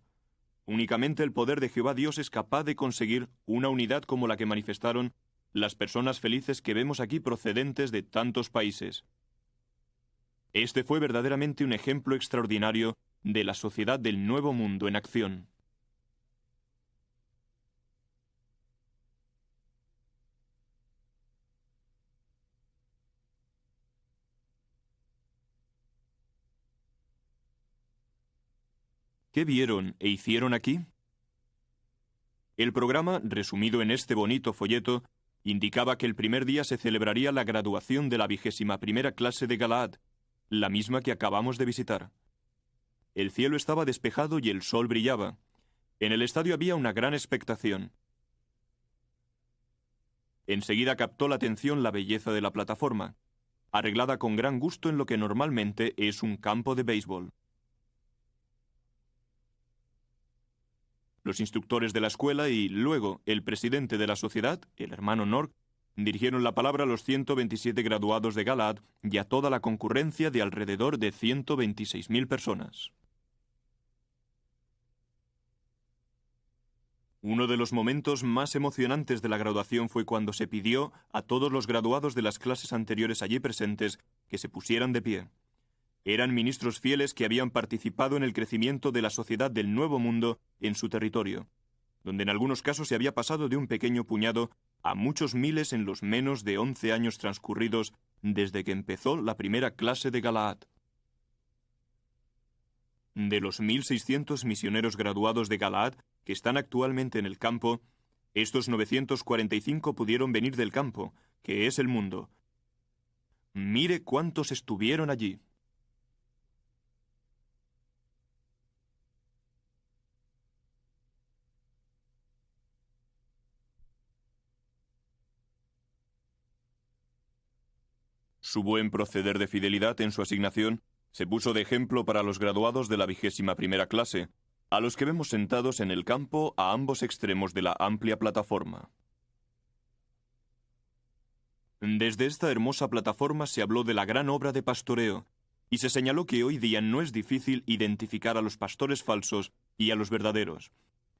Únicamente el poder de Jehová Dios es capaz de conseguir una unidad como la que manifestaron las personas felices que vemos aquí procedentes de tantos países. Este fue verdaderamente un ejemplo extraordinario de la sociedad del nuevo mundo en acción. ¿Qué vieron e hicieron aquí? El programa, resumido en este bonito folleto, indicaba que el primer día se celebraría la graduación de la 21ª clase de Galaad, la misma que acabamos de visitar. El cielo estaba despejado y el sol brillaba. En el estadio había una gran expectación. Enseguida captó la atención la belleza de la plataforma, arreglada con gran gusto en lo que normalmente es un campo de béisbol. Los instructores de la escuela y, luego, el presidente de la sociedad, el hermano Nork, dirigieron la palabra a los 127 graduados de Galaad y a toda la concurrencia de alrededor de 126.000 personas. Uno de los momentos más emocionantes de la graduación fue cuando se pidió a todos los graduados de las clases anteriores allí presentes que se pusieran de pie. Eran ministros fieles que habían participado en el crecimiento de la sociedad del Nuevo Mundo en su territorio, donde en algunos casos se había pasado de un pequeño puñado a muchos miles en los menos de 11 años transcurridos desde que empezó la primera clase de Galaad. De los 1.600 misioneros graduados de Galaad que están actualmente en el campo, estos 945 pudieron venir del campo, que es el mundo. Mire cuántos estuvieron allí. Su buen proceder de fidelidad en su asignación se puso de ejemplo para los graduados de la 21ª clase, a los que vemos sentados en el campo a ambos extremos de la amplia plataforma. Desde esta hermosa plataforma se habló de la gran obra de pastoreo, y se señaló que hoy día no es difícil identificar a los pastores falsos y a los verdaderos.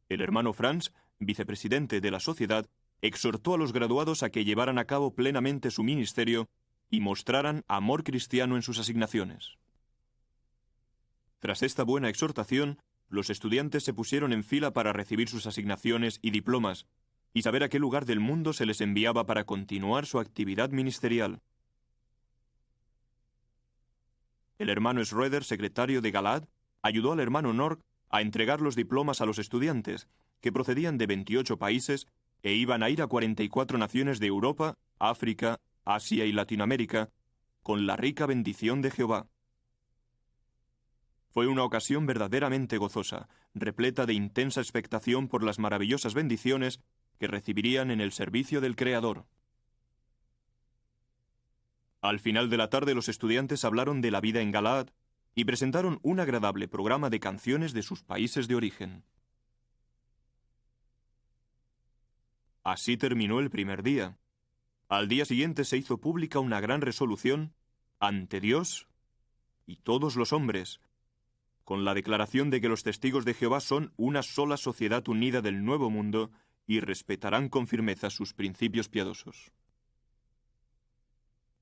El hermano Franz, vicepresidente de la sociedad, exhortó a los graduados a que llevaran a cabo plenamente su ministerio y mostraran amor cristiano en sus asignaciones. Tras esta buena exhortación, los estudiantes se pusieron en fila para recibir sus asignaciones y diplomas, y saber a qué lugar del mundo se les enviaba para continuar su actividad ministerial. El hermano Schroeder, secretario de Galaad, ayudó al hermano Nork a entregar los diplomas a los estudiantes, que procedían de 28 países e iban a ir a 44 naciones de Europa, África, Asia y Latinoamérica, con la rica bendición de Jehová. Fue una ocasión verdaderamente gozosa, repleta de intensa expectación por las maravillosas bendiciones que recibirían en el servicio del Creador. Al final de la tarde los estudiantes hablaron de la vida en Galaad y presentaron un agradable programa de canciones de sus países de origen. Así terminó el primer día. Al día siguiente se hizo pública una gran resolución ante Dios y todos los hombres, con la declaración de que los testigos de Jehová son una sola sociedad unida del Nuevo Mundo y respetarán con firmeza sus principios piadosos.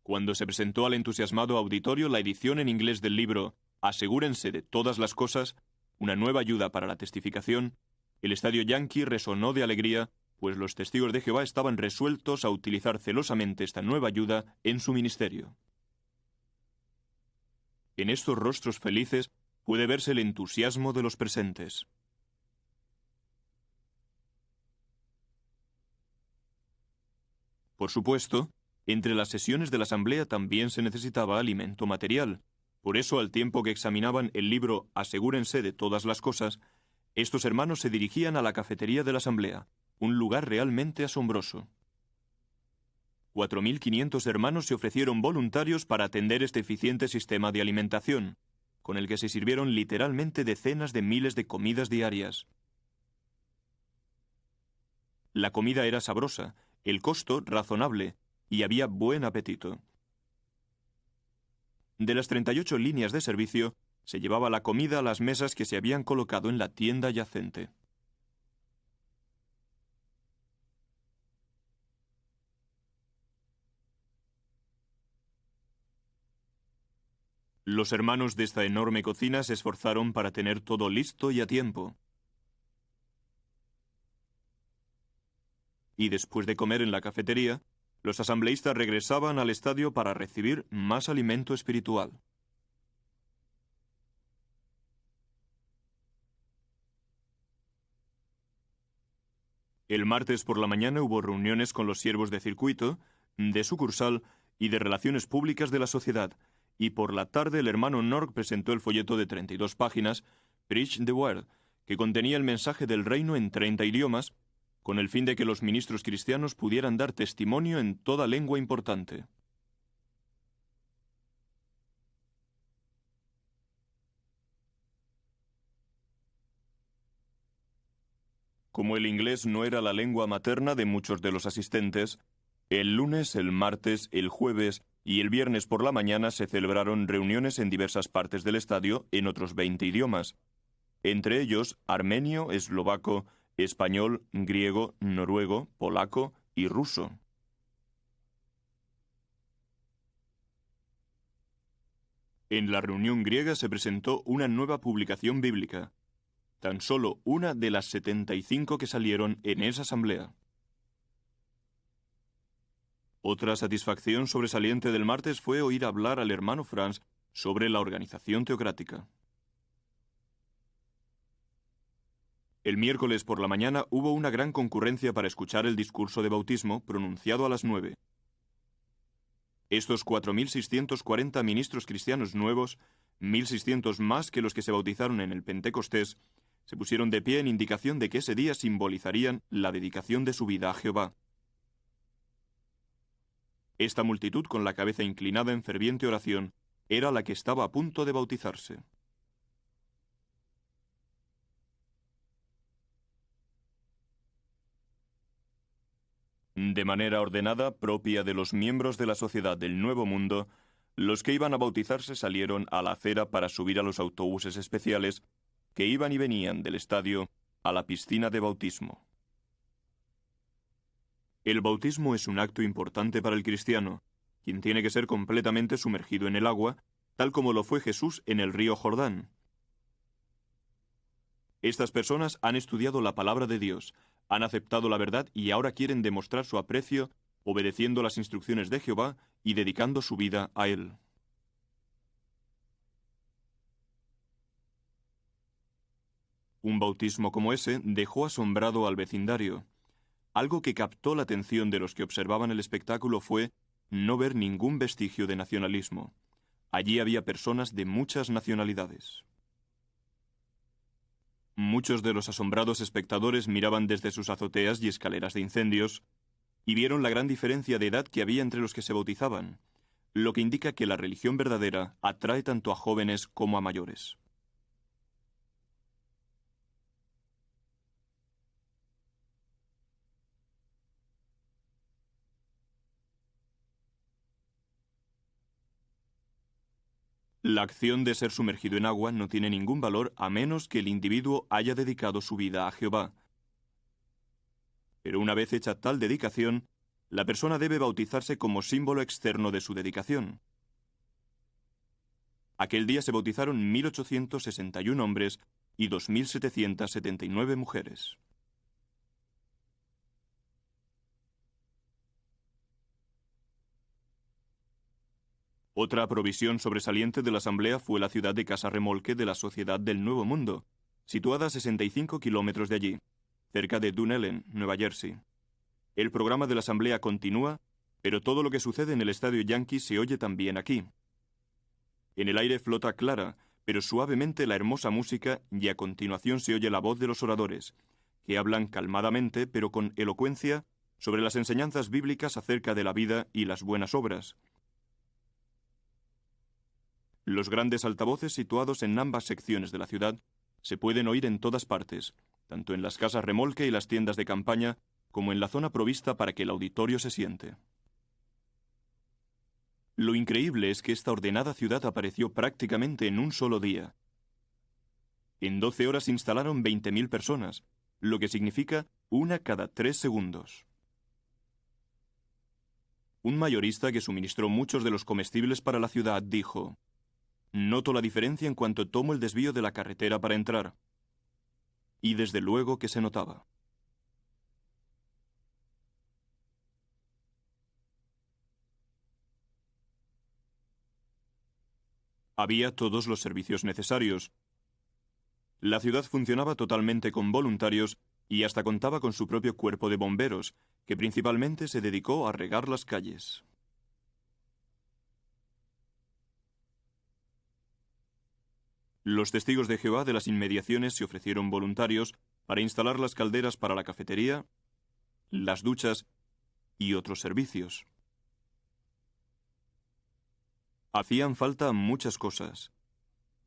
Cuando se presentó al entusiasmado auditorio la edición en inglés del libro Asegúrense de todas las cosas, una nueva ayuda para la testificación, el estadio Yankee resonó de alegría, pues los testigos de Jehová estaban resueltos a utilizar celosamente esta nueva ayuda en su ministerio. En estos rostros felices puede verse el entusiasmo de los presentes. Por supuesto, entre las sesiones de la asamblea también se necesitaba alimento material. Por eso, al tiempo que examinaban el libro Asegúrense de todas las cosas, estos hermanos se dirigían a la cafetería de la asamblea, un lugar realmente asombroso. 4.500 hermanos se ofrecieron voluntarios para atender este eficiente sistema de alimentación, con el que se sirvieron literalmente decenas de miles de comidas diarias. La comida era sabrosa, el costo razonable, y había buen apetito. De las 38 líneas de servicio, se llevaba la comida a las mesas que se habían colocado en la tienda adyacente. Los hermanos de esta enorme cocina se esforzaron para tener todo listo y a tiempo. Y después de comer en la cafetería, los asambleístas regresaban al estadio para recibir más alimento espiritual. El martes por la mañana hubo reuniones con los siervos de circuito, de sucursal y de relaciones públicas de la sociedad, y por la tarde el hermano Nork presentó el folleto de 32 páginas, Preach the Word, que contenía el mensaje del reino en 30 idiomas, con el fin de que los ministros cristianos pudieran dar testimonio en toda lengua importante. Como el inglés no era la lengua materna de muchos de los asistentes, el lunes, el martes, el jueves y el viernes por la mañana se celebraron reuniones en diversas partes del estadio en otros 20 idiomas, entre ellos armenio, eslovaco, español, griego, noruego, polaco y ruso. En la reunión griega se presentó una nueva publicación bíblica, tan solo una de las 75 que salieron en esa asamblea. Otra satisfacción sobresaliente del martes fue oír hablar al hermano Franz sobre la organización teocrática. El miércoles por la mañana hubo una gran concurrencia para escuchar el discurso de bautismo pronunciado a las 9. Estos 4.640 ministros cristianos nuevos, 1.600 más que los que se bautizaron en el Pentecostés, se pusieron de pie en indicación de que ese día simbolizarían la dedicación de su vida a Jehová. Esta multitud con la cabeza inclinada en ferviente oración era la que estaba a punto de bautizarse. De manera ordenada, propia de los miembros de la sociedad del Nuevo Mundo, los que iban a bautizarse salieron a la acera para subir a los autobuses especiales que iban y venían del estadio a la piscina de bautismo. El bautismo es un acto importante para el cristiano, quien tiene que ser completamente sumergido en el agua, tal como lo fue Jesús en el río Jordán. Estas personas han estudiado la palabra de Dios, han aceptado la verdad y ahora quieren demostrar su aprecio obedeciendo las instrucciones de Jehová y dedicando su vida a Él. Un bautismo como ese dejó asombrado al vecindario. Algo que captó la atención de los que observaban el espectáculo fue no ver ningún vestigio de nacionalismo. Allí había personas de muchas nacionalidades. Muchos de los asombrados espectadores miraban desde sus azoteas y escaleras de incendios y vieron la gran diferencia de edad que había entre los que se bautizaban, lo que indica que la religión verdadera atrae tanto a jóvenes como a mayores. La acción de ser sumergido en agua no tiene ningún valor a menos que el individuo haya dedicado su vida a Jehová. Pero una vez hecha tal dedicación, la persona debe bautizarse como símbolo externo de su dedicación. Aquel día se bautizaron 1.861 hombres y 2.779 mujeres. Otra provisión sobresaliente de la asamblea fue la ciudad de Casa Remolque de la Sociedad del Nuevo Mundo, situada a 65 kilómetros de allí, cerca de Dunellen, Nueva Jersey. El programa de la asamblea continúa, pero todo lo que sucede en el estadio Yankee se oye también aquí. En el aire flota clara, pero suavemente la hermosa música y a continuación se oye la voz de los oradores, que hablan calmadamente pero con elocuencia sobre las enseñanzas bíblicas acerca de la vida y las buenas obras. Los grandes altavoces situados en ambas secciones de la ciudad se pueden oír en todas partes, tanto en las casas remolque y las tiendas de campaña, como en la zona provista para que el auditorio se siente. Lo increíble es que esta ordenada ciudad apareció prácticamente en un solo día. En 12 horas se instalaron 20.000 personas, lo que significa una cada 3 segundos. Un mayorista que suministró muchos de los comestibles para la ciudad dijo: «Noto la diferencia en cuanto tomo el desvío de la carretera para entrar». Y desde luego que se notaba. Había todos los servicios necesarios. La ciudad funcionaba totalmente con voluntarios y hasta contaba con su propio cuerpo de bomberos, que principalmente se dedicó a regar las calles. Los testigos de Jehová de las inmediaciones se ofrecieron voluntarios para instalar las calderas para la cafetería, las duchas y otros servicios. Hacían falta muchas cosas.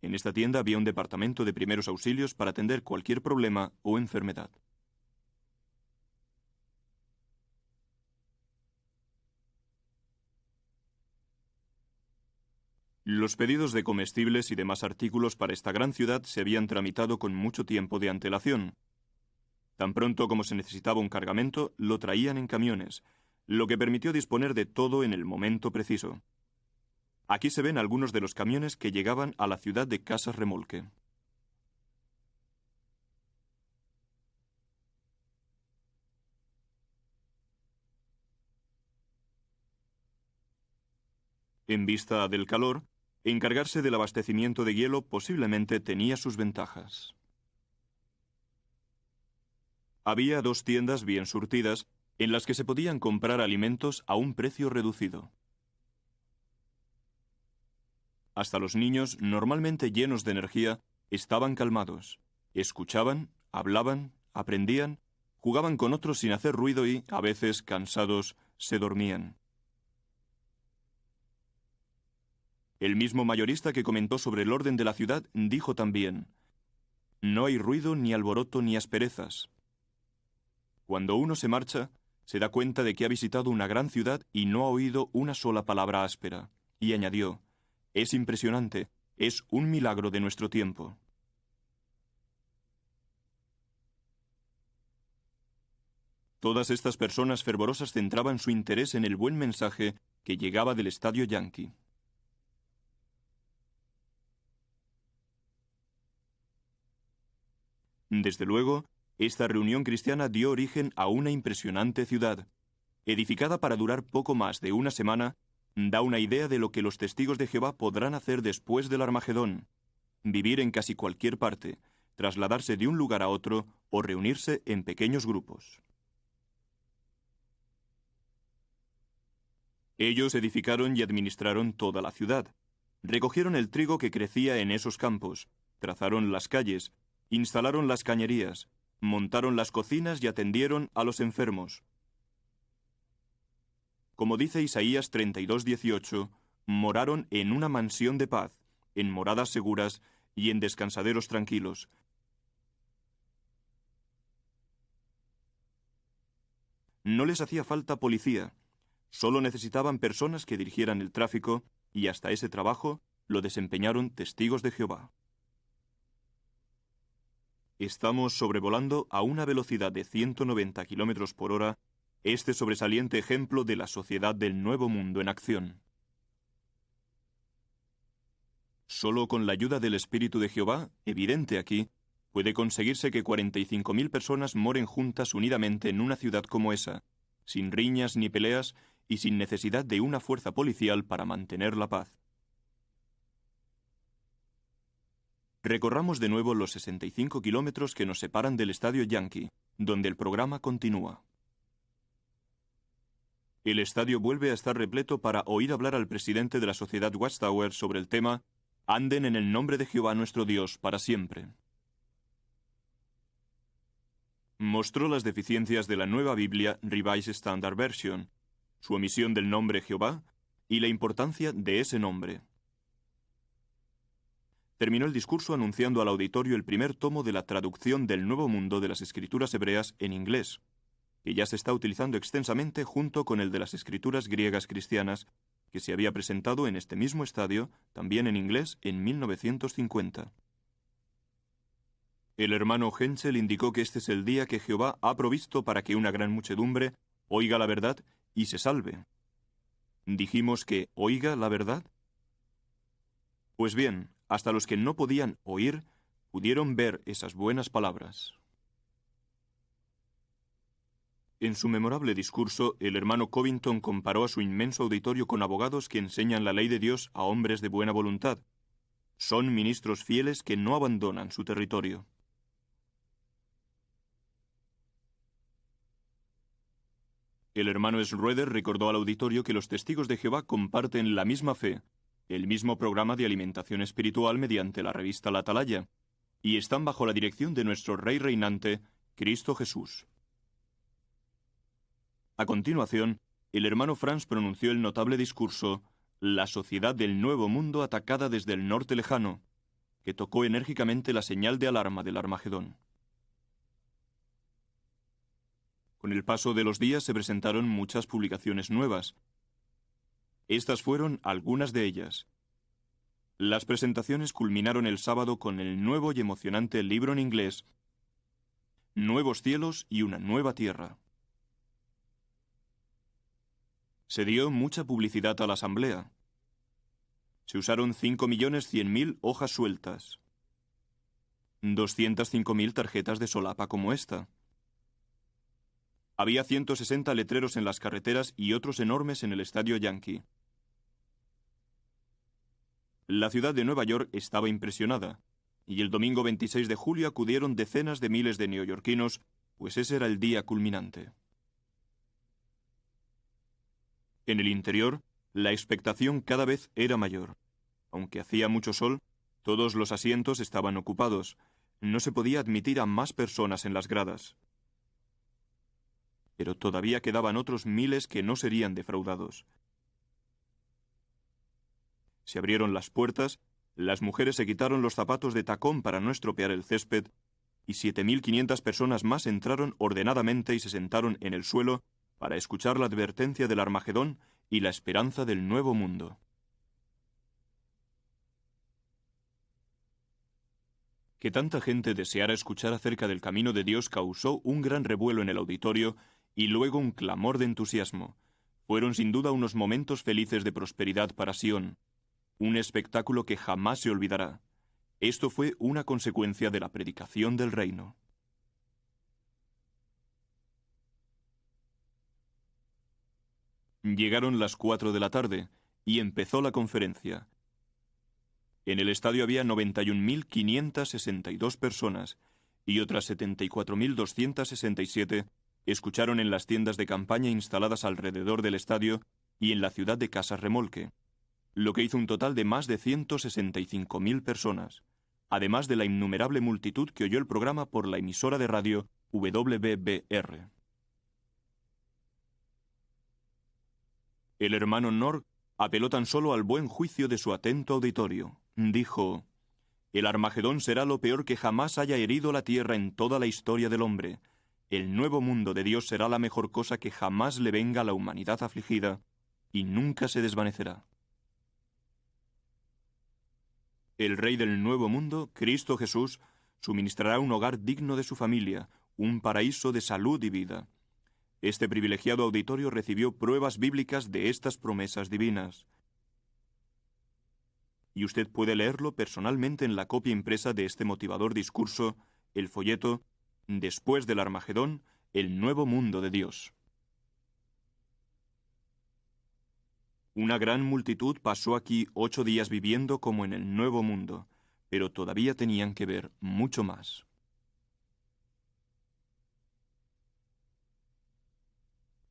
En esta tienda había un departamento de primeros auxilios para atender cualquier problema o enfermedad. Los pedidos de comestibles y demás artículos para esta gran ciudad se habían tramitado con mucho tiempo de antelación. Tan pronto como se necesitaba un cargamento, lo traían en camiones, lo que permitió disponer de todo en el momento preciso. Aquí se ven algunos de los camiones que llegaban a la ciudad de Casa Remolque. En vista del calor, encargarse del abastecimiento de hielo posiblemente tenía sus ventajas. Había 2 tiendas bien surtidas en las que se podían comprar alimentos a un precio reducido. Hasta los niños, normalmente llenos de energía, estaban calmados. Escuchaban, hablaban, aprendían, jugaban con otros sin hacer ruido y, a veces, cansados, se dormían. El mismo mayorista que comentó sobre el orden de la ciudad dijo también: «No hay ruido, ni alboroto, ni asperezas». Cuando uno se marcha, se da cuenta de que ha visitado una gran ciudad y no ha oído una sola palabra áspera. Y añadió: «Es impresionante, es un milagro de nuestro tiempo». Todas estas personas fervorosas centraban su interés en el buen mensaje que llegaba del estadio Yankee. Desde luego, esta reunión cristiana dio origen a una impresionante ciudad. Edificada para durar poco más de una semana, da una idea de lo que los testigos de Jehová podrán hacer después del Armagedón. Vivir en casi cualquier parte, trasladarse de un lugar a otro o reunirse en pequeños grupos. Ellos edificaron y administraron toda la ciudad. Recogieron el trigo que crecía en esos campos, trazaron las calles, instalaron las cañerías, montaron las cocinas y atendieron a los enfermos. Como dice Isaías 32:18, moraron en una mansión de paz, en moradas seguras y en descansaderos tranquilos. No les hacía falta policía, solo necesitaban personas que dirigieran el tráfico, y hasta ese trabajo lo desempeñaron testigos de Jehová. Estamos sobrevolando a una velocidad de 190 kilómetros por hora este sobresaliente ejemplo de la sociedad del Nuevo Mundo en acción. Solo con la ayuda del Espíritu de Jehová, evidente aquí, puede conseguirse que 45.000 personas moren juntas unidamente en una ciudad como esa, sin riñas ni peleas y sin necesidad de una fuerza policial para mantener la paz. Recorramos de nuevo los 65 kilómetros que nos separan del estadio Yankee, donde el programa continúa. El estadio vuelve a estar repleto para oír hablar al presidente de la sociedad Watchtower sobre el tema «Anden en el nombre de Jehová nuestro Dios para siempre». Mostró las deficiencias de la nueva Biblia Revised Standard Version, su omisión del nombre Jehová y la importancia de ese nombre. Terminó el discurso anunciando al auditorio el primer tomo de la traducción del Nuevo Mundo de las Escrituras hebreas en inglés, que ya se está utilizando extensamente junto con el de las Escrituras griegas cristianas, que se había presentado en este mismo estadio, también en inglés, en 1950. El hermano Henschel indicó que este es el día que Jehová ha provisto para que una gran muchedumbre oiga la verdad y se salve. ¿Dijimos que oiga la verdad? Pues bien, hasta los que no podían oír, pudieron ver esas buenas palabras. En su memorable discurso, el hermano Covington comparó a su inmenso auditorio con abogados que enseñan la ley de Dios a hombres de buena voluntad. Son ministros fieles que no abandonan su territorio. El hermano Schroeder recordó al auditorio que los testigos de Jehová comparten la misma fe, el mismo programa de alimentación espiritual mediante la revista La Atalaya, y están bajo la dirección de nuestro Rey reinante, Cristo Jesús. A continuación, el hermano Franz pronunció el notable discurso «La sociedad del Nuevo Mundo atacada desde el norte lejano», que tocó enérgicamente la señal de alarma del Armagedón. Con el paso de los días se presentaron muchas publicaciones nuevas. Estas fueron algunas de ellas. Las presentaciones culminaron el sábado con el nuevo y emocionante libro en inglés «Nuevos cielos y una nueva tierra». Se dio mucha publicidad a la asamblea. Se usaron 5.100.000 hojas sueltas, 205.000 tarjetas de solapa como esta. Había 160 letreros en las carreteras y otros enormes en el estadio Yankee. La ciudad de Nueva York estaba impresionada, y el domingo 26 de julio acudieron decenas de miles de neoyorquinos, pues ese era el día culminante. En el interior, la expectación cada vez era mayor. Aunque hacía mucho sol, todos los asientos estaban ocupados. No se podía admitir a más personas en las gradas. Pero todavía quedaban otros miles que no serían defraudados. Se abrieron las puertas, las mujeres se quitaron los zapatos de tacón para no estropear el césped, y 7.500 personas más entraron ordenadamente y se sentaron en el suelo para escuchar la advertencia del Armagedón y la esperanza del Nuevo Mundo. Que tanta gente deseara escuchar acerca del camino de Dios causó un gran revuelo en el auditorio y luego un clamor de entusiasmo. Fueron sin duda unos momentos felices de prosperidad para Sion, un espectáculo que jamás se olvidará. Esto fue una consecuencia de la predicación del reino. Llegaron las 4 de la tarde y empezó la conferencia. En el estadio había 91.562 personas y otras 74.267 escucharon en las tiendas de campaña instaladas alrededor del estadio y en la ciudad de Casas Remolque, lo que hizo un total de más de 165.000 personas, además de la innumerable multitud que oyó el programa por la emisora de radio WBBR. El hermano Norg apeló tan solo al buen juicio de su atento auditorio. Dijo: «El Armagedón será lo peor que jamás haya herido la tierra en toda la historia del hombre. El nuevo mundo de Dios será la mejor cosa que jamás le venga a la humanidad afligida, y nunca se desvanecerá». El Rey del Nuevo Mundo, Cristo Jesús, suministrará un hogar digno de su familia, un paraíso de salud y vida. Este privilegiado auditorio recibió pruebas bíblicas de estas promesas divinas. Y usted puede leerlo personalmente en la copia impresa de este motivador discurso, el folleto «Después del Armagedón, el nuevo mundo de Dios». Una gran multitud pasó aquí 8 días viviendo como en el nuevo mundo, pero todavía tenían que ver mucho más.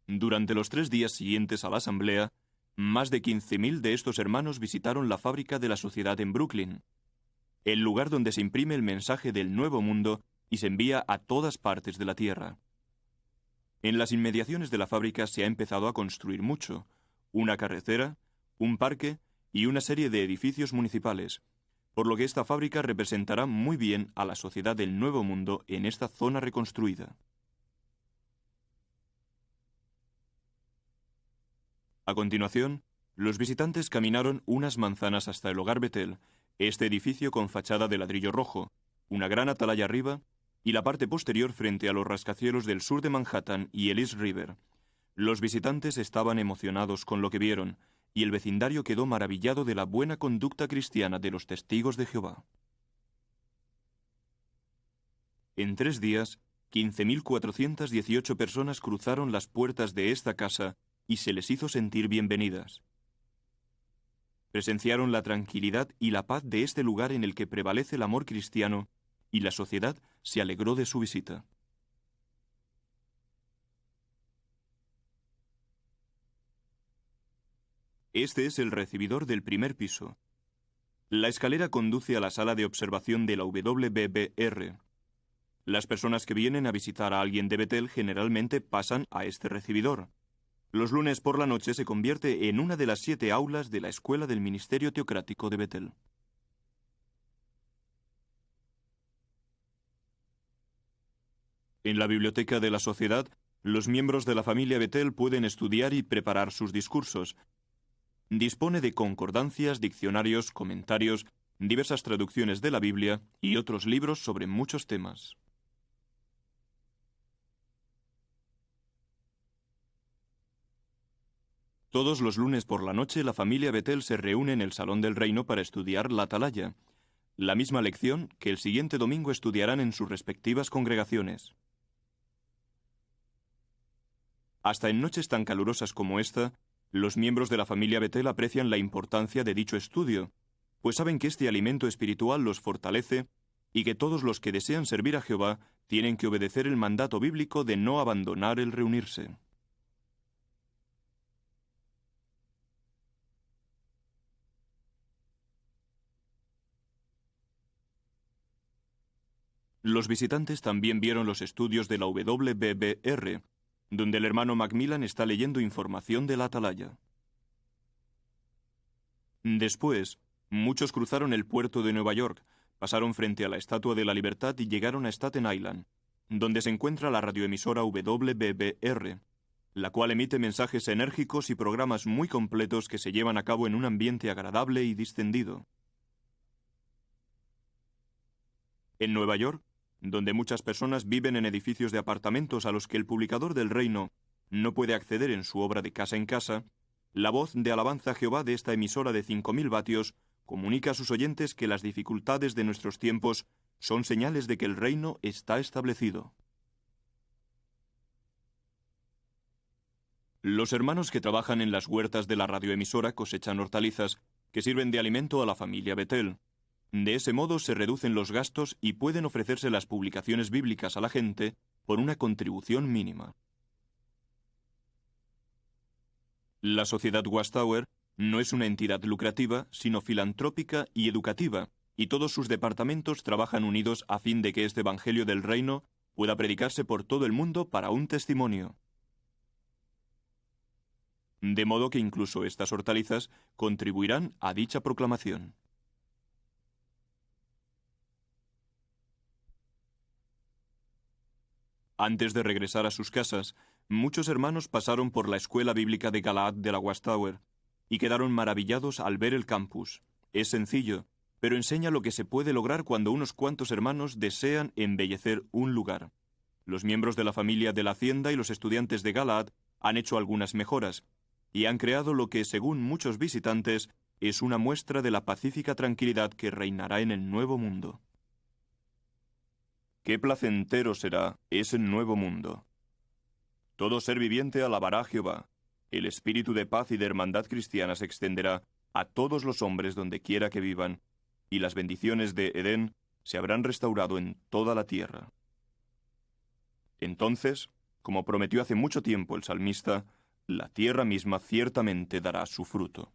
Durante los 3 días siguientes a la asamblea, más de 15.000 de estos hermanos visitaron la fábrica de la sociedad en Brooklyn, el lugar donde se imprime el mensaje del nuevo mundo y se envía a todas partes de la tierra. En las inmediaciones de la fábrica se ha empezado a construir mucho: una carretera, un parque y una serie de edificios municipales, por lo que esta fábrica representará muy bien a la sociedad del Nuevo Mundo en esta zona reconstruida. A continuación, los visitantes caminaron unas manzanas hasta el Hogar Betel, este edificio con fachada de ladrillo rojo, una gran atalaya arriba y la parte posterior frente a los rascacielos del sur de Manhattan y el East River. Los visitantes estaban emocionados con lo que vieron, y el vecindario quedó maravillado de la buena conducta cristiana de los testigos de Jehová. En 3 días, 15.418 personas cruzaron las puertas de esta casa y se les hizo sentir bienvenidas. Presenciaron la tranquilidad y la paz de este lugar en el que prevalece el amor cristiano, y la sociedad se alegró de su visita. Este es el recibidor del primer piso. La escalera conduce a la sala de observación de la WBBR. Las personas que vienen a visitar a alguien de Betel generalmente pasan a este recibidor. Los lunes por la noche se convierte en una de las 7 aulas de la Escuela del Ministerio Teocrático de Betel. En la biblioteca de la sociedad, los miembros de la familia Betel pueden estudiar y preparar sus discursos. Dispone de concordancias, diccionarios, comentarios, diversas traducciones de la Biblia y otros libros sobre muchos temas. Todos los lunes por la noche la familia Betel se reúne en el Salón del Reino para estudiar la Atalaya, la misma lección que el siguiente domingo estudiarán en sus respectivas congregaciones. Hasta en noches tan calurosas como esta, los miembros de la familia Betel aprecian la importancia de dicho estudio, pues saben que este alimento espiritual los fortalece y que todos los que desean servir a Jehová tienen que obedecer el mandato bíblico de no abandonar el reunirse. Los visitantes también vieron los estudios de la WBBR, donde el hermano Macmillan está leyendo información de la Atalaya. Después, muchos cruzaron el puerto de Nueva York, pasaron frente a la Estatua de la Libertad y llegaron a Staten Island, donde se encuentra la radioemisora WBBR, la cual emite mensajes enérgicos y programas muy completos que se llevan a cabo en un ambiente agradable y distendido. En Nueva York, donde muchas personas viven en edificios de apartamentos a los que el publicador del reino no puede acceder en su obra de casa en casa, la voz de alabanza a Jehová de esta emisora de 5.000 vatios comunica a sus oyentes que las dificultades de nuestros tiempos son señales de que el reino está establecido. Los hermanos que trabajan en las huertas de la radioemisora cosechan hortalizas que sirven de alimento a la familia Betel. De ese modo se reducen los gastos y pueden ofrecerse las publicaciones bíblicas a la gente por una contribución mínima. La Sociedad Watchtower no es una entidad lucrativa, sino filantrópica y educativa, y todos sus departamentos trabajan unidos a fin de que este Evangelio del Reino pueda predicarse por todo el mundo para un testimonio. De modo que incluso estas hortalizas contribuirán a dicha proclamación. Antes de regresar a sus casas, muchos hermanos pasaron por la escuela bíblica de Galaad de la Watchtower y quedaron maravillados al ver el campus. Es sencillo, pero enseña lo que se puede lograr cuando unos cuantos hermanos desean embellecer un lugar. Los miembros de la familia de la hacienda y los estudiantes de Galaad han hecho algunas mejoras y han creado lo que, según muchos visitantes, es una muestra de la pacífica tranquilidad que reinará en el Nuevo Mundo. ¡Qué placentero será ese nuevo mundo! Todo ser viviente alabará a Jehová. El espíritu de paz y de hermandad cristiana se extenderá a todos los hombres donde quiera que vivan, y las bendiciones de Edén se habrán restaurado en toda la tierra. Entonces, como prometió hace mucho tiempo el salmista, la tierra misma ciertamente dará su fruto.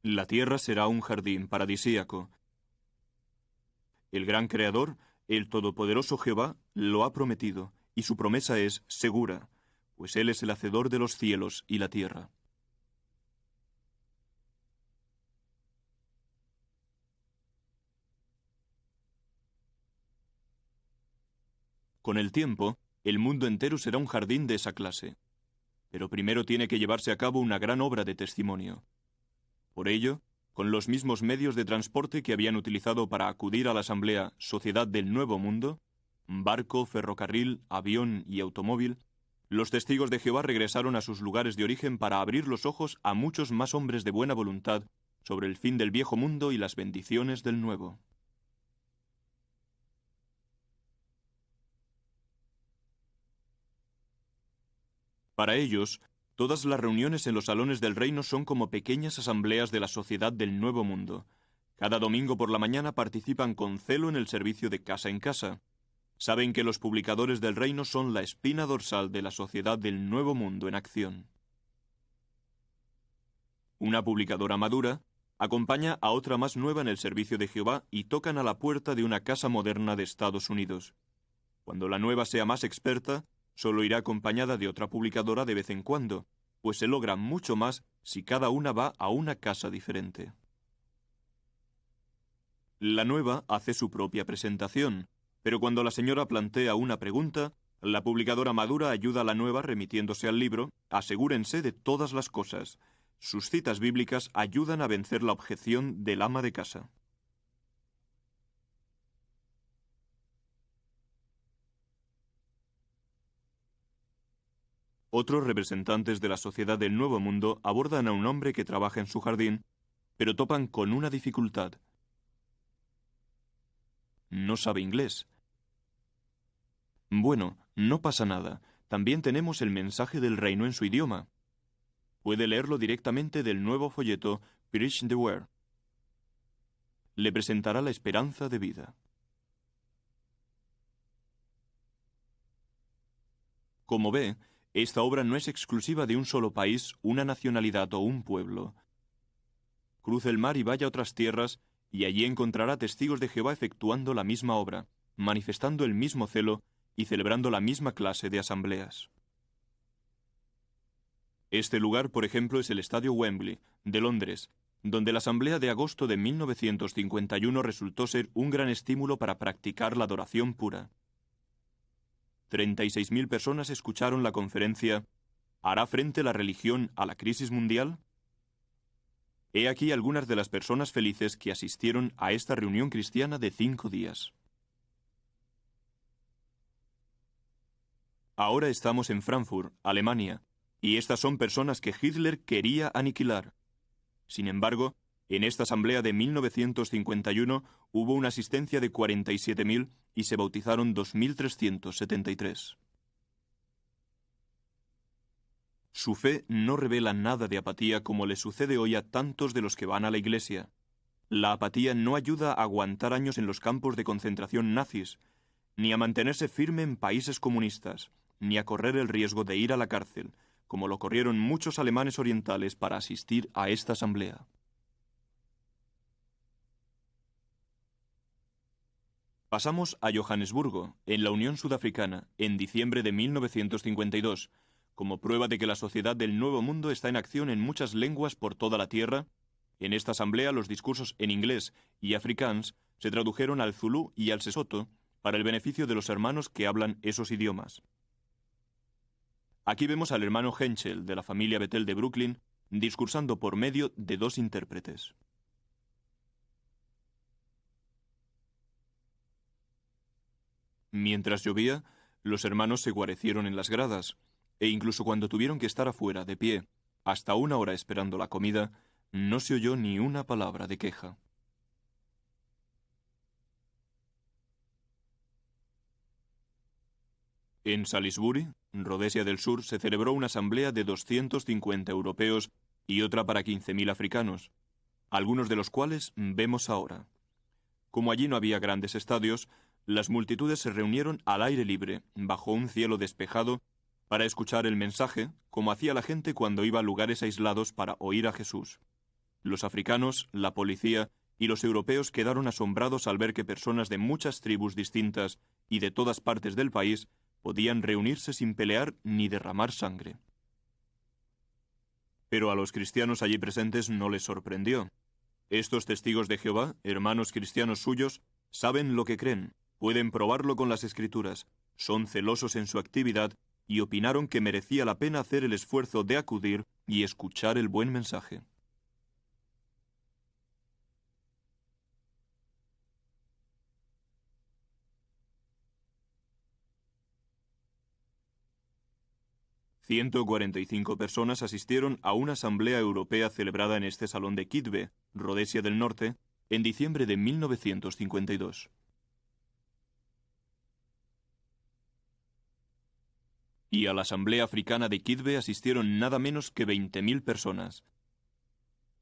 La tierra será un jardín paradisíaco. El gran Creador, el todopoderoso Jehová, lo ha prometido, y su promesa es segura, pues Él es el hacedor de los cielos y la tierra. Con el tiempo, el mundo entero será un jardín de esa clase. Pero primero tiene que llevarse a cabo una gran obra de testimonio. Por ello, con los mismos medios de transporte que habían utilizado para acudir a la asamblea Sociedad del Nuevo Mundo, barco, ferrocarril, avión y automóvil, los testigos de Jehová regresaron a sus lugares de origen para abrir los ojos a muchos más hombres de buena voluntad sobre el fin del viejo mundo y las bendiciones del nuevo. Para ellos, todas las reuniones en los salones del reino son como pequeñas asambleas de la Sociedad del Nuevo Mundo. Cada domingo por la mañana participan con celo en el servicio de casa en casa. Saben que los publicadores del reino son la espina dorsal de la Sociedad del Nuevo Mundo en acción. Una publicadora madura acompaña a otra más nueva en el servicio de Jehová y tocan a la puerta de una casa moderna de Estados Unidos. Cuando la nueva sea más experta, solo irá acompañada de otra publicadora de vez en cuando, pues se logra mucho más si cada una va a una casa diferente. La nueva hace su propia presentación, pero cuando la señora plantea una pregunta, la publicadora madura ayuda a la nueva remitiéndose al libro. Asegúrense de todas las cosas. Sus citas bíblicas ayudan a vencer la objeción del ama de casa. Otros representantes de la Sociedad del Nuevo Mundo abordan a un hombre que trabaja en su jardín, pero topan con una dificultad. No sabe inglés. Bueno, no pasa nada. También tenemos el mensaje del reino en su idioma. Puede leerlo directamente del nuevo folleto Preach the Word. Le presentará la esperanza de vida. Como ve, esta obra no es exclusiva de un solo país, una nacionalidad o un pueblo. Cruce el mar y vaya a otras tierras, y allí encontrará testigos de Jehová efectuando la misma obra, manifestando el mismo celo y celebrando la misma clase de asambleas. Este lugar, por ejemplo, es el Estadio Wembley, de Londres, donde la asamblea de agosto de 1951 resultó ser un gran estímulo para practicar la adoración pura. 36.000 personas escucharon la conferencia ¿Hará frente la religión a la crisis mundial? He aquí algunas de las personas felices que asistieron a esta reunión cristiana de 5 días. Ahora estamos en Frankfurt, Alemania, y estas son personas que Hitler quería aniquilar. Sin embargo, en esta asamblea de 1951 hubo una asistencia de 47.000 y se bautizaron 2.373. Su fe no revela nada de apatía como le sucede hoy a tantos de los que van a la iglesia. La apatía no ayuda a aguantar años en los campos de concentración nazis, ni a mantenerse firme en países comunistas, ni a correr el riesgo de ir a la cárcel, como lo corrieron muchos alemanes orientales para asistir a esta asamblea. Pasamos a Johannesburgo, en la Unión Sudafricana, en diciembre de 1952, como prueba de que la sociedad del Nuevo Mundo está en acción en muchas lenguas por toda la tierra. En esta asamblea los discursos en inglés y afrikaans se tradujeron al zulú y al sesotho para el beneficio de los hermanos que hablan esos idiomas. Aquí vemos al hermano Henschel de la familia Bethel de Brooklyn discursando por medio de dos intérpretes. Mientras llovía, los hermanos se guarecieron en las gradas, e incluso cuando tuvieron que estar afuera, de pie, hasta 1 hora esperando la comida, no se oyó ni una palabra de queja. En Salisbury, Rhodesia del Sur, se celebró una asamblea de 250 europeos y otra para 15.000 africanos, algunos de los cuales vemos ahora. Como allí no había grandes estadios, las multitudes se reunieron al aire libre, bajo un cielo despejado, para escuchar el mensaje, como hacía la gente cuando iba a lugares aislados para oír a Jesús. Los africanos, la policía y los europeos quedaron asombrados al ver que personas de muchas tribus distintas y de todas partes del país podían reunirse sin pelear ni derramar sangre. Pero a los cristianos allí presentes no les sorprendió. Estos testigos de Jehová, hermanos cristianos suyos, saben lo que creen, pueden probarlo con las Escrituras, son celosos en su actividad y opinaron que merecía la pena hacer el esfuerzo de acudir y escuchar el buen mensaje. ...145 personas asistieron a una asamblea europea celebrada en este salón de Kitwe, Rhodesia del Norte, en diciembre de 1952. Y a la asamblea africana de Kitwe asistieron nada menos que 20.000 personas.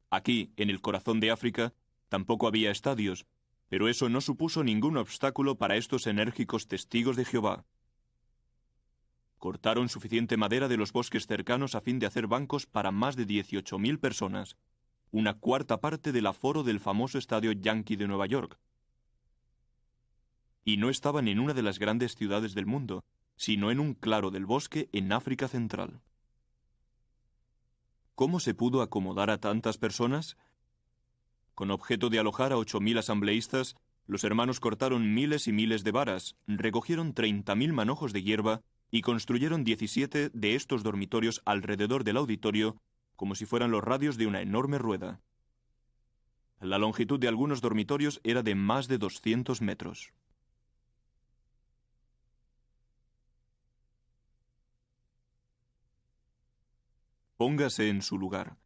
Aquí, en el corazón de África, tampoco había estadios, pero eso no supuso ningún obstáculo para estos enérgicos testigos de Jehová. Cortaron suficiente madera de los bosques cercanos a fin de hacer bancos para más de 18.000 personas, una cuarta parte del aforo del famoso estadio Yankee de Nueva York. Y no estaban en una de las grandes ciudades del mundo, sino en un claro del bosque en África Central. ¿Cómo se pudo acomodar a tantas personas? Con objeto de alojar a 8.000 asambleístas, los hermanos cortaron miles y miles de varas, recogieron 30.000 manojos de hierba y construyeron 17 de estos dormitorios alrededor del auditorio, como si fueran los radios de una enorme rueda. La longitud de algunos dormitorios era de más de 200 metros. Póngase en su lugar.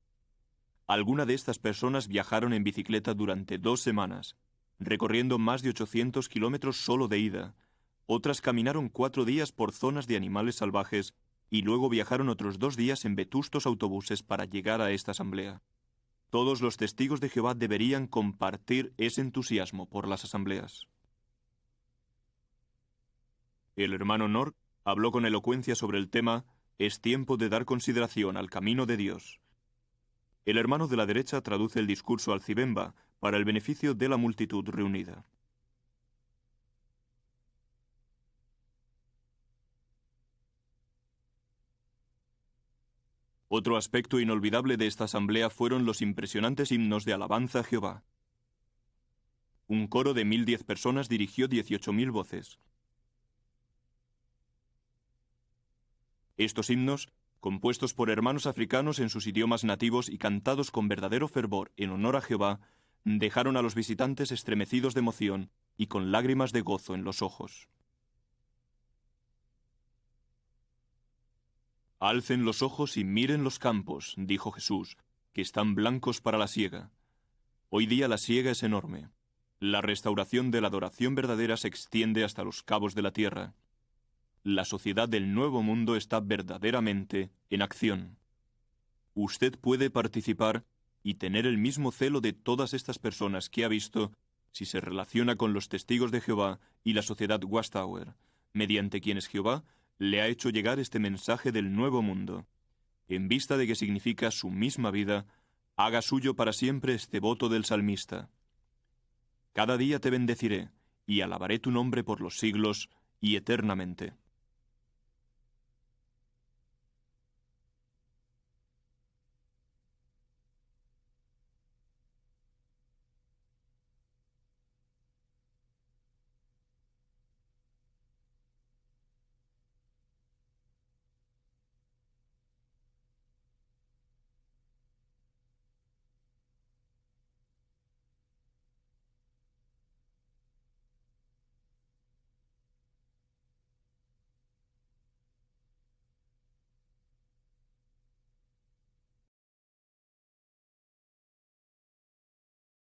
Algunas de estas personas viajaron en bicicleta durante 2 semanas, recorriendo más de 800 kilómetros solo de ida. Otras caminaron 4 días por zonas de animales salvajes y luego viajaron otros 2 días en vetustos autobuses para llegar a esta asamblea. Todos los testigos de Jehová deberían compartir ese entusiasmo por las asambleas. El hermano Nork habló con elocuencia sobre el tema «Es tiempo de dar consideración al camino de Dios». El hermano de la derecha traduce el discurso al Cibemba para el beneficio de la multitud reunida. Otro aspecto inolvidable de esta asamblea fueron los impresionantes himnos de alabanza a Jehová. Un coro de 1.010 personas dirigió 18.000 voces. Estos himnos, compuestos por hermanos africanos en sus idiomas nativos y cantados con verdadero fervor en honor a Jehová, dejaron a los visitantes estremecidos de emoción y con lágrimas de gozo en los ojos. «Alcen los ojos y miren los campos», dijo Jesús, «que están blancos para la siega». Hoy día la siega es enorme. La restauración de la adoración verdadera se extiende hasta los cabos de la tierra. la sociedad del Nuevo Mundo está verdaderamente en acción. Usted puede participar y tener el mismo celo de todas estas personas que ha visto si se relaciona con los testigos de Jehová y la sociedad Watchtower, mediante quienes Jehová le ha hecho llegar este mensaje del Nuevo Mundo. En vista de que significa su misma vida, haga suyo para siempre este voto del salmista. Cada día te bendeciré, y alabaré tu nombre por los siglos y eternamente.